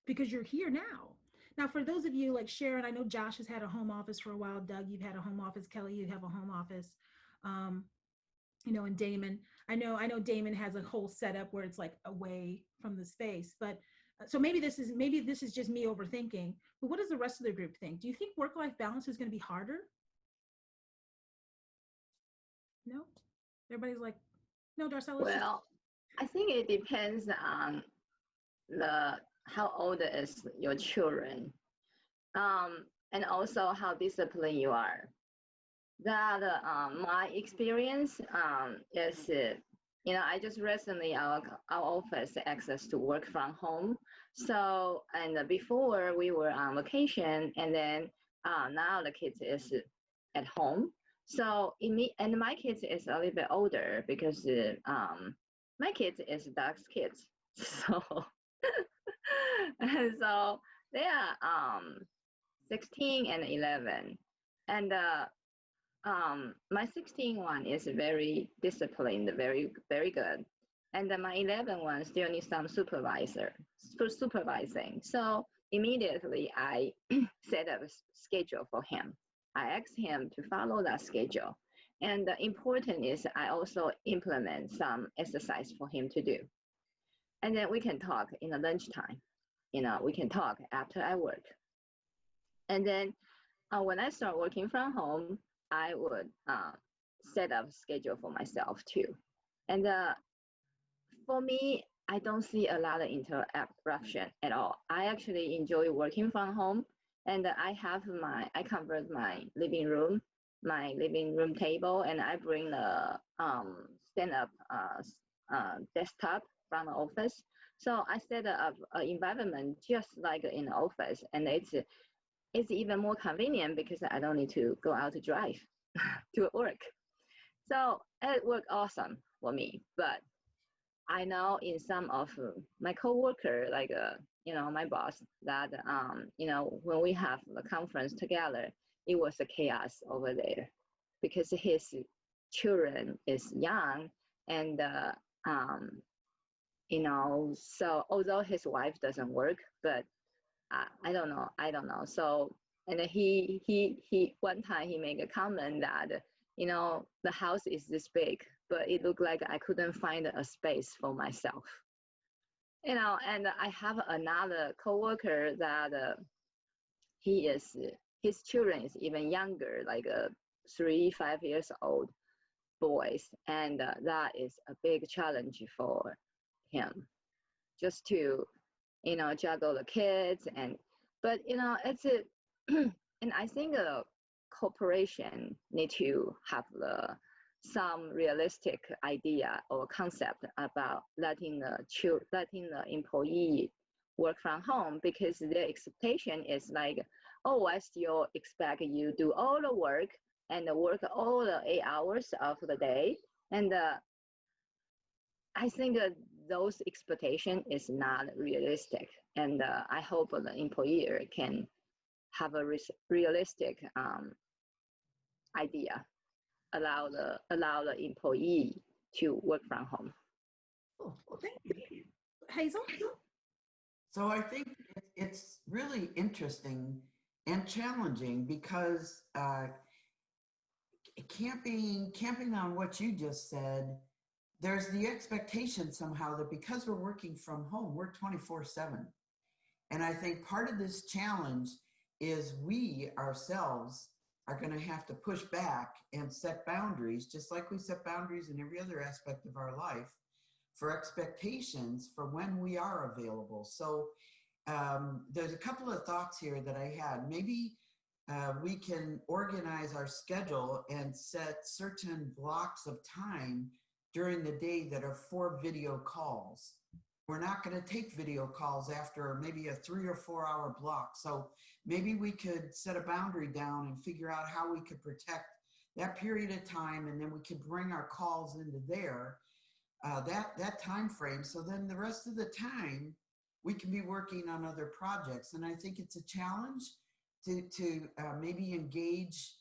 Speaker 1: because you're here now. Now, for those of you like Sharon, I know Josh has had a home office for a while. Doug, you've had a home office. Kelly, you have a home office. And Damon, I know Damon has a whole setup where it's like away from the space. But so maybe this is just me overthinking. But what does the rest of the group think? Do you think work-life balance is going to be harder? No, everybody's like, no, Darcella.
Speaker 6: Well, I think it depends on how old is your children, and also how disciplined you are. That my experience is, I just recently our office access to work from home. So, and before we were on vacation, and then now the kids is at home. So and my kids is a little bit older, because my kids is Doug's kids. So and so they are 16 and 11, and my 16 one is very disciplined, very good. And then my 11 one still needs some supervisor for supervising. So immediately I set up a schedule for him. I asked him to follow that schedule. And the important is I also implement some exercise for him to do. And then we can talk in the lunchtime. We can talk after I work. And then when I start working from home, I would set up schedule for myself too. And for me, I don't see a lot of interruption at all. I actually enjoy working from home, and I convert my living room table, and I bring the stand up desktop from the office. So I set up an environment just like in the office, and it's even more convenient because I don't need to go out to drive to work. So it worked awesome for me. But I know in some of my coworker, like my boss, that when we have the conference together, it was a chaos over there because his children is young, and so although his wife doesn't work, but I don't know. So, and he one time he made a comment that, the house is this big, but it looked like I couldn't find a space for myself. And I have another coworker that his children is even younger, like 3-5 years old boys, and that is a big challenge for him, just to juggle the kids. But it's a and I think a corporation need to have some realistic idea or concept about letting the employee work from home, because their expectation is like, oh, I still expect you do all the work and work all the 8 hours of the day. And I think those expectation is not realistic. And I hope the employer can have a realistic idea, allow the employee to work from home.
Speaker 1: Cool. Well, thank you. Hazel?
Speaker 5: So I think it's really interesting and challenging because camping on what you just said, there's the expectation somehow that because we're working from home, we're 24/7. And I think part of this challenge is we ourselves are going to have to push back and set boundaries, just like we set boundaries in every other aspect of our life, for expectations for when we are available. So there's a couple of thoughts here that I had. Maybe we can organize our schedule and set certain blocks of time during the day that are for video calls. We're not going to take video calls after maybe a 3 or 4 hour block. So maybe we could set a boundary down and figure out how we could protect that period of time, and then we could bring our calls into there, that time frame. So then the rest of the time we can be working on other projects. And I think it's a challenge to maybe engage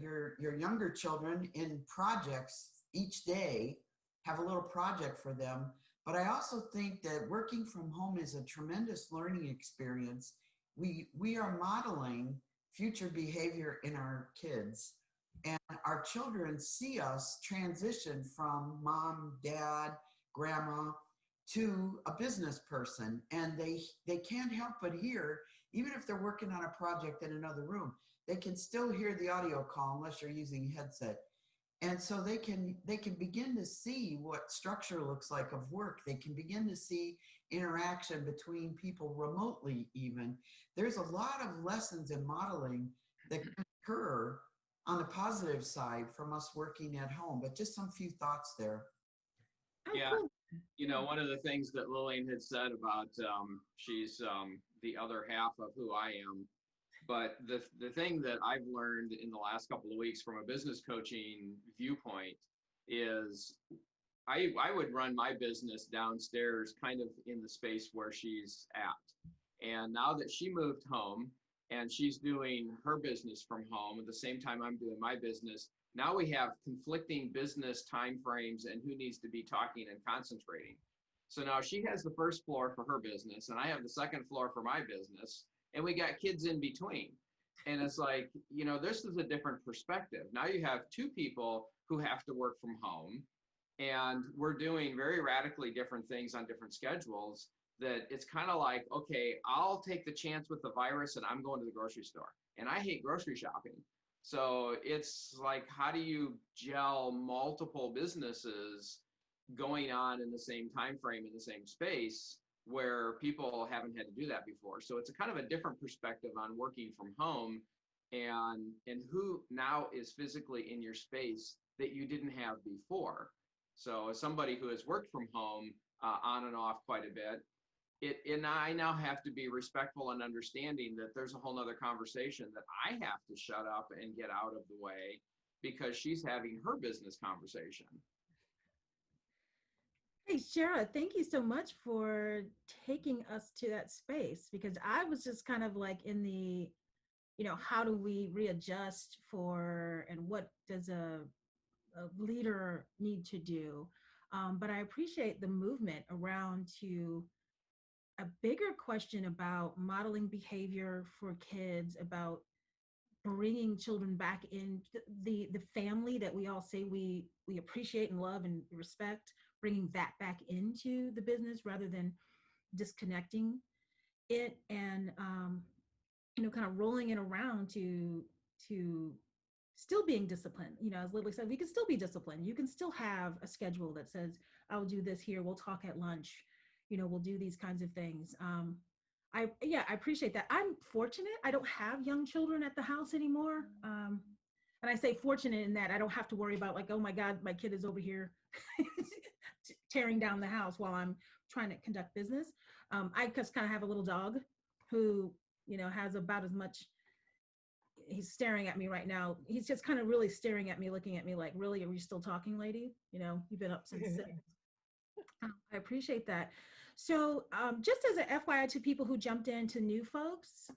Speaker 5: your younger children in projects each day, have a little project for them. But I also think that working from home is a tremendous learning experience. We are modeling future behavior in our kids, and our children see us transition from mom, dad, grandma to a business person, and they can't help but hear, even if they're working on a project in another room, they can still hear the audio call unless you're using a headset. And so they can begin to see what structure looks like of work. They can begin to see interaction between people remotely even. There's a lot of lessons in modeling that can occur on the positive side from us working at home, but just some few thoughts there.
Speaker 4: Yeah. One of the things that Lillian had said about she's the other half of who I am. But the thing that I've learned in the last couple of weeks from a business coaching viewpoint is I would run my business downstairs kind of in the space where she's at. And now that she moved home, and she's doing her business from home at the same time I'm doing my business. Now we have conflicting business timeframes and who needs to be talking and concentrating. So now she has the first floor for her business, and I have the second floor for my business, and we got kids in between. And it's like, this is a different perspective. Now you have two people who have to work from home, and we're doing very radically different things on different schedules, that it's kind of like, okay, I'll take the chance with the virus and I'm going to the grocery store. And I hate grocery shopping. So it's like, how do you gel multiple businesses going on in the same time frame in the same space where people haven't had to do that before? So it's a kind of a different perspective on working from home, and who now is physically in your space that you didn't have before. So as somebody who has worked from home on and off quite a bit, and I now have to be respectful and understanding that there's a whole nother conversation that I have to shut up and get out of the way because she's having her business conversation.
Speaker 1: Hey, Shera, thank you so much for taking us to that space, because I was just kind of like in the, how do we readjust and what does a leader need to do? But I appreciate the movement around to a bigger question about modeling behavior for kids, about bringing children back in the family that we all say we appreciate and love and respect, bringing that back into the business rather than disconnecting it, and kind of rolling it around to still being disciplined. As Lily said, we can still be disciplined. You can still have a schedule that says, I'll do this here, we'll talk at lunch, we'll do these kinds of things. I appreciate that. I'm fortunate. I don't have young children at the house anymore. And I say fortunate in that I don't have to worry about like, oh my God, my kid is over here tearing down the house while I'm trying to conduct business. I just kind of have a little dog who, has about as much. He's staring at me right now. He's just kind of really staring at me, looking at me like, really, are we still talking, lady? You've been up since 6. I appreciate that. So just as an FYI to people who jumped in, to new folks,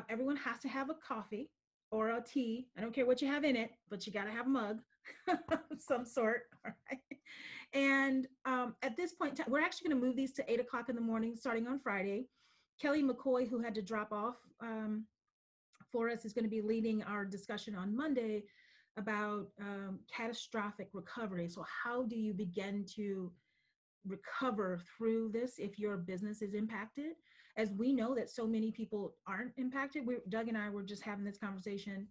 Speaker 1: everyone has to have a coffee or a tea. I don't care what you have in it, but you got to have a mug of some sort. All right. And at this point, we're actually going to move these to 8:00 in the morning, starting on Friday. Kelly McCoy, who had to drop off for us, is going to be leading our discussion on Monday about catastrophic recovery. So how do you begin to recover through this if your business is impacted? As we know that so many people aren't impacted. Doug and I were just having this conversation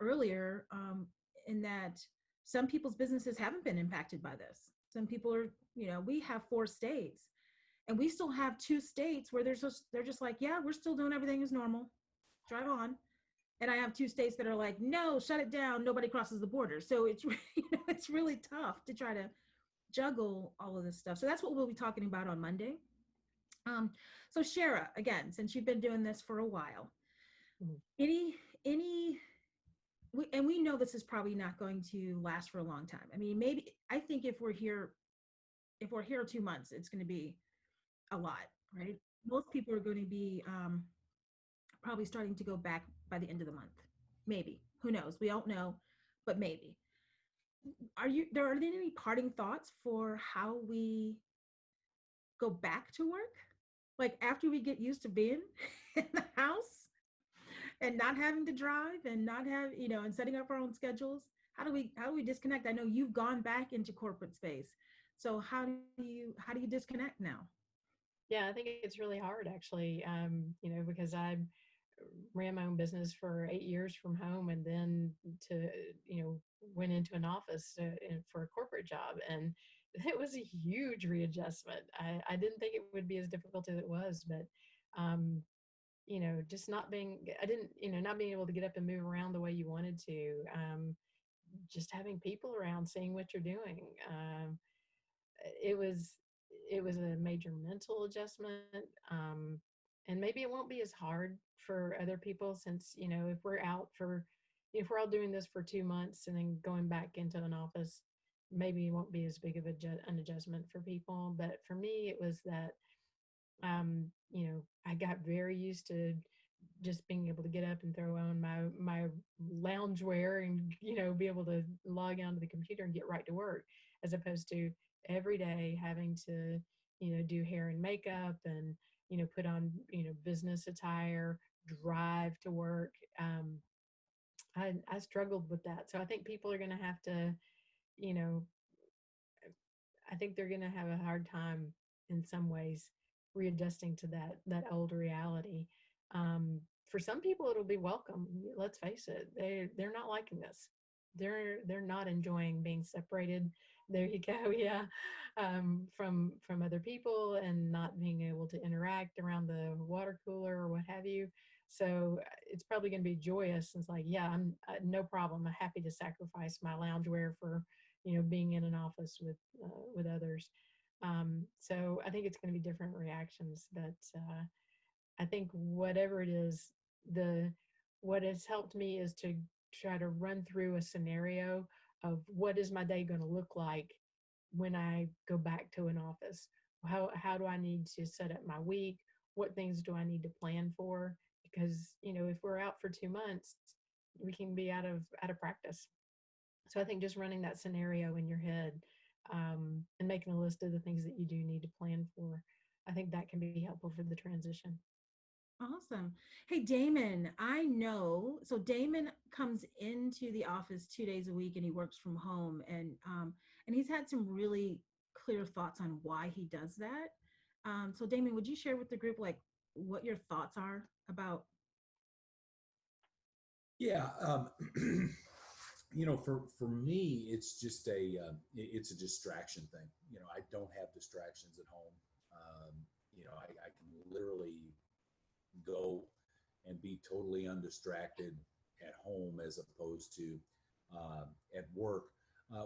Speaker 1: earlier, in that some people's businesses haven't been impacted by this. Some people are, we have 4 states, and we still have 2 states where they're just like, yeah, we're still doing everything as normal. Drive on. And I have 2 states that are like, no, shut it down. Nobody crosses the border. So it's, it's really tough to try to juggle all of this stuff. So that's what we'll be talking about on Monday. So Shera, again, since you've been doing this for a while, we know this is probably not going to last for a long time. I mean, I think if we're here 2 months, it's going to be a lot, right? Most people are going to be probably starting to go back by the end of the month. Maybe. Who knows? We don't know, but maybe. Are there any parting thoughts for how we go back to work? Like after we get used to being in the house and not having to drive and not have, and setting up our own schedules, how do we disconnect? I know you've gone back into corporate space. So how do you disconnect now?
Speaker 2: Yeah, I think it's really hard actually, because I ran my own business for 8 years from home, and then went into an office for a corporate job, and it was a huge readjustment. I didn't think it would be as difficult as it was, but just not being able to get up and move around the way you wanted to, just having people around, seeing what you're doing. It was a major mental adjustment. And maybe it won't be as hard for other people, since, if we're all doing this for 2 months and then going back into an office, maybe it won't be as big of an adjustment for people. But for me, it was that I got very used to just being able to get up and throw on my loungewear and be able to log onto the computer and get right to work, as opposed to every day having to do hair and makeup and put on business attire, drive to work. I struggled with that, so I think people are going to have to, you know I think they're going to have a hard time in some ways readjusting to that old reality. For some people, it'll be welcome. Let's face it; they're not liking this. They're not enjoying being separated. There you go, yeah, from other people and not being able to interact around the water cooler or what have you. So it's probably going to be joyous. It's like, yeah, I'm no problem. I'm happy to sacrifice my loungewear for being in an office with others. So I think it's going to be different reactions, but I think whatever it is, the what has helped me is to try to run through a scenario of what is my day going to look like when I go back to an office. How do I need to set up my week? What things do I need to plan for? Because if we're out for 2 months, we can be out of practice. So I think just running that scenario in your head, and making a list of the things that you do need to plan for, I think that can be helpful for the transition.
Speaker 1: Awesome. Hey, Damon, I know. So Damon comes into the office 2 days a week and he works from home, and he's had some really clear thoughts on why he does that. So Damon, would you share with the group like what your thoughts are about?
Speaker 3: Yeah. For me, it's just it's a distraction thing. I don't have distractions at home. I can literally go and be totally undistracted at home as opposed to at work.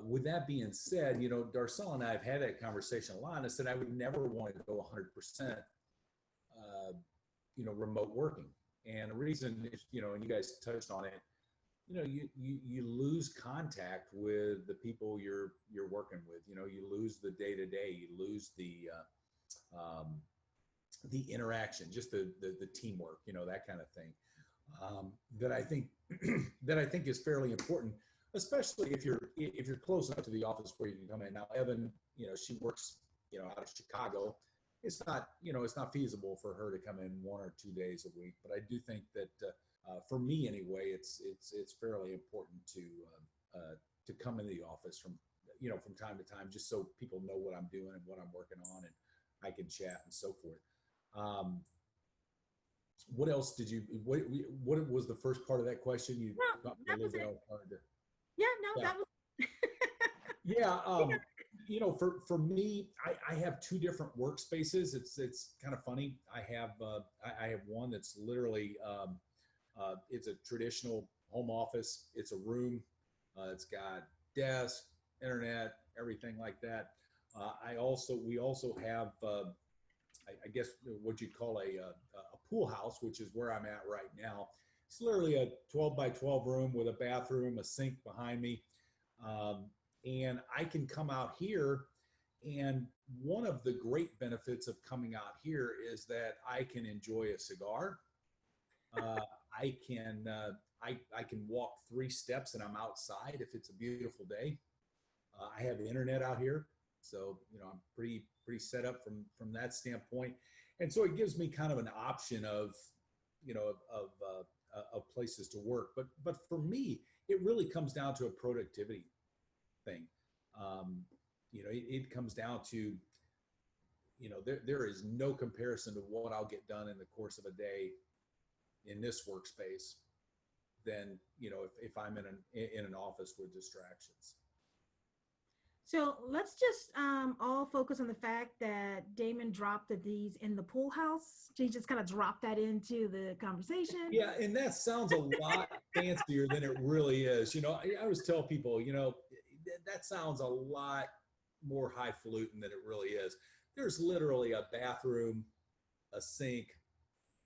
Speaker 3: With that being said, Darcel and I have had that conversation a lot. And I said I would never want to go 100%, remote working. And the reason is, and you guys touched on it, you lose contact with the people you're working with. You lose the day to day. You lose the interaction, just the teamwork, that kind of thing. That I think is fairly important, especially if you're close enough to the office where you can come in. Now, Evan, she works, out of Chicago. It's not feasible for her to come in 1 or 2 days a week. But I do think that for me anyway, it's fairly important to come into the office from time to time, just so people know what I'm doing and what I'm working on, and I can chat and so forth. What else did you? What was the first part of that question? You
Speaker 1: No, that was it. Yeah, no,
Speaker 3: Yeah.
Speaker 1: that was.
Speaker 3: Yeah. For me, I have 2 different workspaces. It's kind of funny. I have one that's literally it's a traditional home office. It's a room. It's got desk, internet, everything like that. We also have I guess what you'd call a pool house, which is where I'm at right now. It's literally a 12 by 12 room with a bathroom, a sink behind me. And I can come out here. And one of the great benefits of coming out here is that I can enjoy a cigar. I can walk 3 steps and I'm outside if it's a beautiful day. I have the internet out here, so I'm pretty set up from that standpoint, and so it gives me kind of an option of of places to work. But for me, it really comes down to a productivity thing. It comes down to there is no comparison to what I'll get done in the course of a day in this workspace than if I'm in an office with distractions.
Speaker 1: So let's just all focus on the fact that Damon dropped the D's in the pool house. She just kind of dropped that into the conversation.
Speaker 3: Yeah, and that sounds a lot fancier than it really is. I always tell people, that sounds a lot more highfalutin than it really is. There's literally a bathroom, a sink,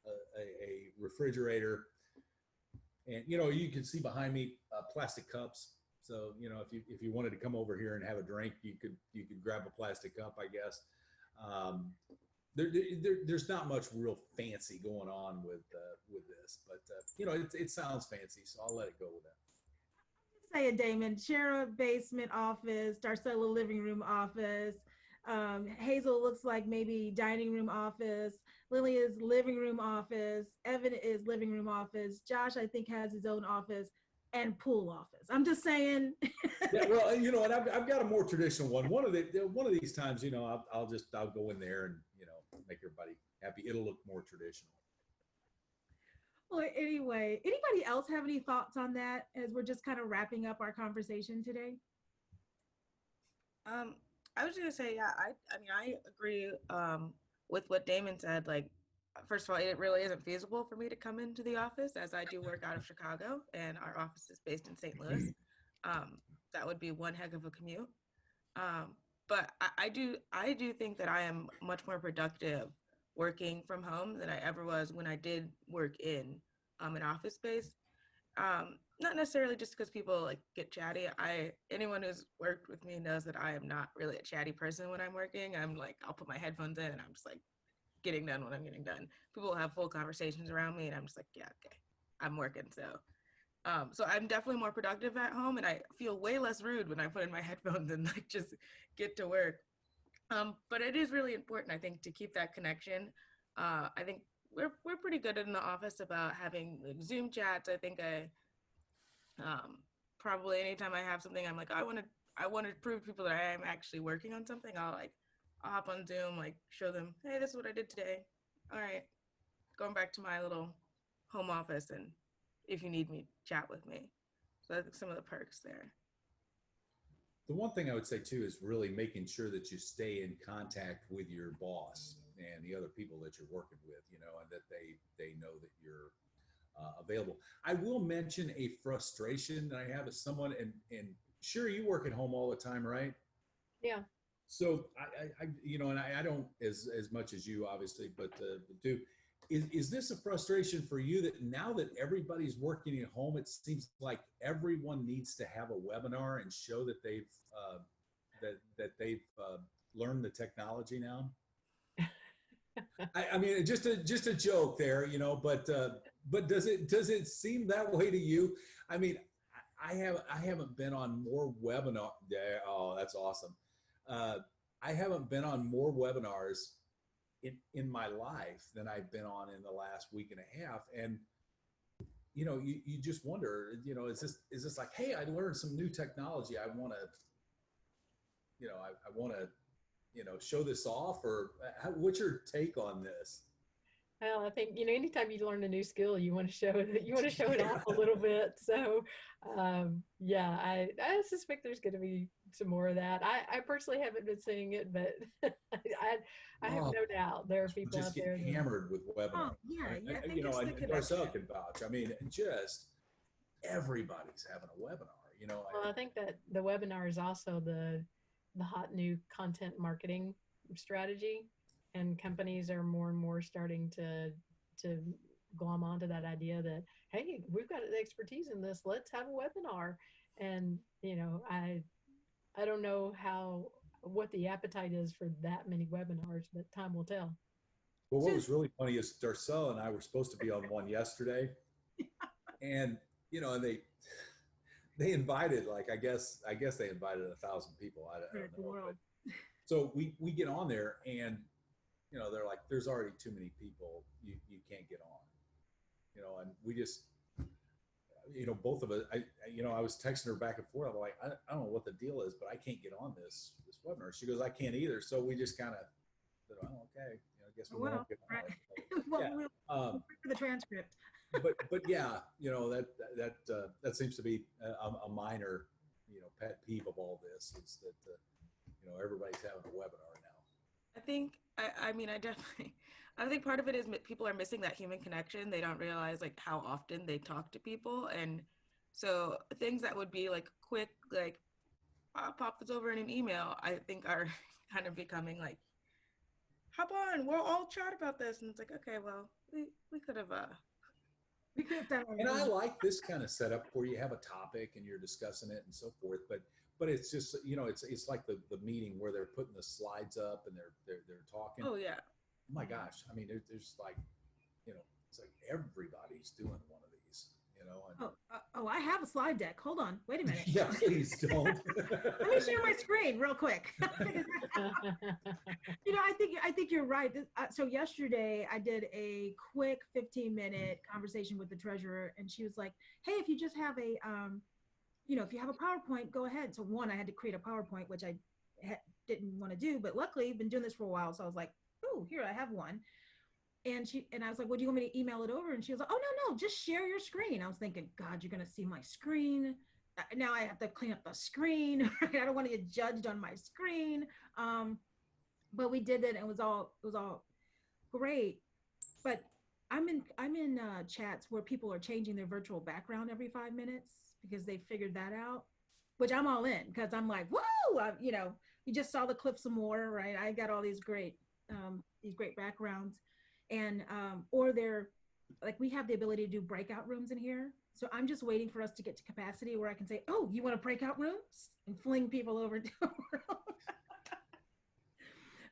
Speaker 3: a refrigerator, and you can see behind me plastic cups. So if you wanted to come over here and have a drink, you could grab a plastic cup, I guess. there's not much real fancy going on with this, but you know, it sounds fancy, so I'll let it go with that.
Speaker 1: Say it, Damon. Shera basement office, Darcella living room office. Hazel looks like maybe dining room office. Lily is living room office. Evan is living room office. Josh, I think, has his own office and pool office. I'm just saying.
Speaker 3: Yeah, well, you know, and I've got a more traditional one. One of these times, you know, I'll go in there and, you know, make everybody happy. It'll look more traditional.
Speaker 1: Well, anyway, anybody else have any thoughts on that as we're just kind of wrapping up our conversation today?
Speaker 8: I was gonna say, yeah, I mean, I agree with what Damon said. Like, first of all, it really isn't feasible for me to come into the office as I do work out of Chicago and our office is based in St. Louis. That would be one heck of a commute. But I do think that I am much more productive working from home than I ever was when I did work in an office space. Not necessarily just because people like get chatty. Anyone who's worked with me knows that I am not really a chatty person when I'm working. I'm like, I'll put my headphones in and I'm just like getting done when I'm getting done. People will have full conversations around me and I'm just like, yeah, okay, I'm working. So I'm definitely more productive at home and I feel way less rude when I put in my headphones and like just get to work. But it is really important, I think, to keep that connection. I think we're pretty good in the office about having like Zoom chats. I think probably anytime I have something, I'm like, I want to prove to people that I am actually working on something. I'll hop on Zoom, like show them, hey, this is what I did today. All right, going back to my little home office, and if you need me, chat with me. So that's some of the perks there.
Speaker 3: The one thing I would say too is really making sure that you stay in contact with your boss and the other people that you're working with, you know, and that they know that you're available. I will mention a frustration that I have as someone, and sure, you work at home all the time, right?
Speaker 2: Yeah.
Speaker 3: So I you know, and I don't as much as you obviously, but do. Is this a frustration for you that now that everybody's working at home, it seems like everyone needs to have a webinar and show that they've learned the technology now? I mean, just a joke there, you know. But does it seem that way to you? I mean, I haven't been on more webinar. Oh, that's awesome. I haven't been on more webinars in my life than I've been on in the last week and a half. And, you know, you just wonder, you know, is this like, hey, I learned some new technology. I want to, you know, I want to, you know, show this off, or what's your take on this?
Speaker 2: Well, I think, you know, anytime you learn a new skill, you want to show it off a little bit. So, yeah, I suspect there's going to be some more of that. I personally haven't been seeing it, but I have no doubt there are people
Speaker 3: just
Speaker 2: out there
Speaker 3: getting hammered with webinars.
Speaker 1: Oh, yeah, yeah. I think
Speaker 3: you know,
Speaker 1: it's the
Speaker 3: and Darcel
Speaker 1: connection.
Speaker 3: can vouch. I mean, just everybody's having a webinar. You know,
Speaker 2: Well, I think that the webinar is also the hot new content marketing strategy, and companies are more and more starting to glom onto that idea that, hey, we've got the expertise in this, let's have a webinar. And you know, I don't know what the appetite is for that many webinars, but time will tell.
Speaker 3: well, what was really funny is Darcel and I were supposed to be on one yesterday, and you know, they invited, like, I guess they invited 1,000 people. I don't know. But, so we get on there and, you know, they're like, there's already too many people. You can't get on, you know, and we just, you know, both of us, I was texting her back and forth. I'm like, I don't know what the deal is, but I can't get on this webinar. She goes, I can't either. So we just kind of said, oh, okay. You know, I guess we won't get on it.
Speaker 1: Well,
Speaker 3: Yeah.
Speaker 1: we'll for the transcript.
Speaker 3: but yeah, you know, that seems to be a minor, you know, pet peeve of all this is that, you know, everybody's having a webinar now.
Speaker 8: I think, I mean, I think part of it is people are missing that human connection. They don't realize like how often they talk to people. And so things that would be like quick, like I'll pop this over in an email, I think are kind of becoming like, hop on, we'll all chat about this. And it's like, okay, well, we could have,
Speaker 1: We could have done
Speaker 3: And I like this kind of setup where you have a topic and you're discussing it and so forth, but it's just, you know, it's like the meeting where they're putting the slides up and they're talking.
Speaker 8: oh yeah.
Speaker 3: oh my gosh, I mean, there's like, it's like everybody's doing one of these, and
Speaker 1: I have a slide deck. Hold on. Wait a minute.
Speaker 3: yeah, please don't.
Speaker 1: Let me share my screen real quick. I think you're right. So yesterday I did a quick 15-minute conversation with the treasurer, and she was like, "Hey, if you just have a, if you have a PowerPoint, go ahead." So one, I had to create a PowerPoint, which I didn't want to do, but luckily I've been doing this for a while, so I was like, "Oh, here I have one." And I was like, "Well, do you want me to email it over?" And she was like, "Oh, no, just share your screen." I was thinking, God, you're gonna see my screen. Now I have to clean up the screen. Right? I don't want to get judged on my screen. But we did it, and it was all great. But I'm in chats where people are changing their virtual background every 5 minutes because they figured that out, which I'm all in because I'm like, whoa, you just saw the clip some more, right? I got all these great backgrounds. And or they're like, we have the ability to do breakout rooms in here, so I'm just waiting for us to get to capacity where I can say, "Oh, you want a breakout rooms?" and fling people over to a room.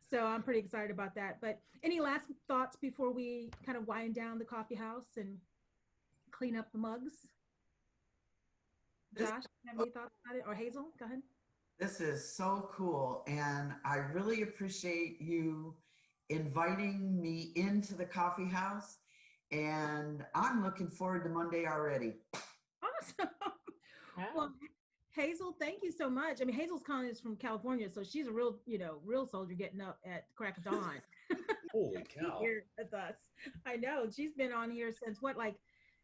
Speaker 1: So I'm pretty excited about that. But any last thoughts before we kind of wind down the coffee house and clean up the mugs? Josh, have any thoughts about it? Or Hazel, go ahead.
Speaker 5: This is so cool, and I really appreciate you inviting me into the coffee house, and I'm looking forward to Monday already.
Speaker 1: Awesome.
Speaker 2: Wow.
Speaker 1: Well, Hazel, thank you so much. I mean, Hazel's calling us from California, so she's a real soldier getting up at the crack of dawn.
Speaker 3: Holy cow.
Speaker 1: Here with us. I know. She's been on here since what, like,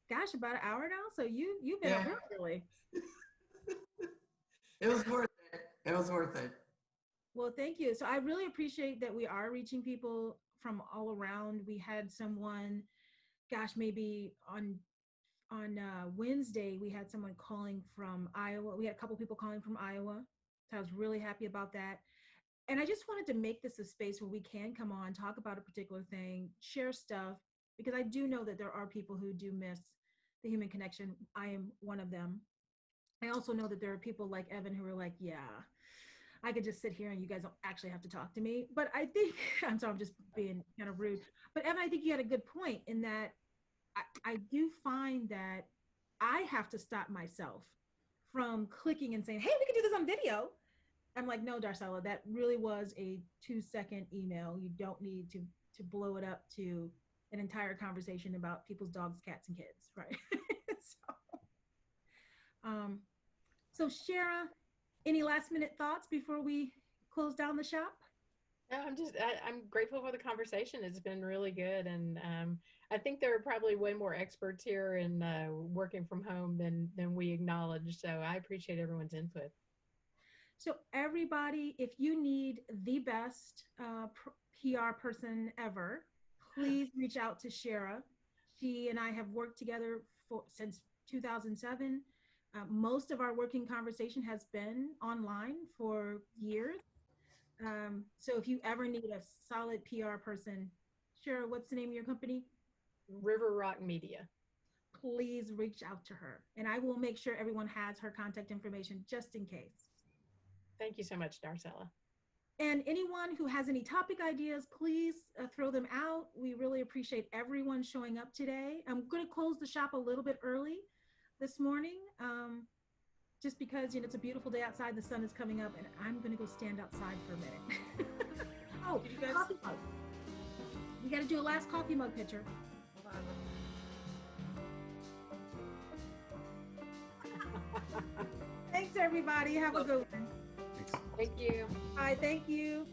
Speaker 1: gosh, about an hour now? So you've been up real early.
Speaker 5: It was worth it. It was worth it.
Speaker 1: Well, thank you. So I really appreciate that we are reaching people from all around. We had someone, gosh, maybe on Wednesday, we had someone calling from Iowa. We had a couple people calling from Iowa. So I was really happy about that. And I just wanted to make this a space where we can come on, talk about a particular thing, share stuff, because I do know that there are people who do miss the human connection. I am one of them. I also know that there are people like Evan who are like, yeah, I could just sit here and you guys don't actually have to talk to me. But I think, I'm sorry, I'm just being kind of rude. But Evan, I think you had a good point in that I do find that I have to stop myself from clicking and saying, hey, we can do this on video. I'm like, no, Darcella, that really was a 2-second email. You don't need to blow it up to an entire conversation about people's dogs, cats, and kids, right? So Shera, any last minute thoughts before we close down the shop?
Speaker 2: No, I'm grateful for the conversation. It's been really good. And I think there are probably way more experts here in working from home than we acknowledge. So I appreciate everyone's input.
Speaker 1: So everybody, if you need the best PR person ever, please reach out to Shera. She and I have worked together since 2007. Most of our working conversation has been online for years. So if you ever need a solid PR person, Shera, what's the name of your company?
Speaker 2: River Rock Media.
Speaker 1: Please reach out to her, and I will make sure everyone has her contact information just in case.
Speaker 2: Thank you so much, Darcella.
Speaker 1: And anyone who has any topic ideas, please throw them out. We really appreciate everyone showing up today. I'm going to close the shop a little bit early this morning, just because it's a beautiful day outside. The sun is coming up, and I'm going to go stand outside for a minute. Oh,
Speaker 8: Did you guys?
Speaker 1: coffee mug. We got to do a last coffee mug picture.
Speaker 8: Hold on.
Speaker 1: Thanks, everybody. Have a good one.
Speaker 2: Thank you.
Speaker 1: All right, thank you.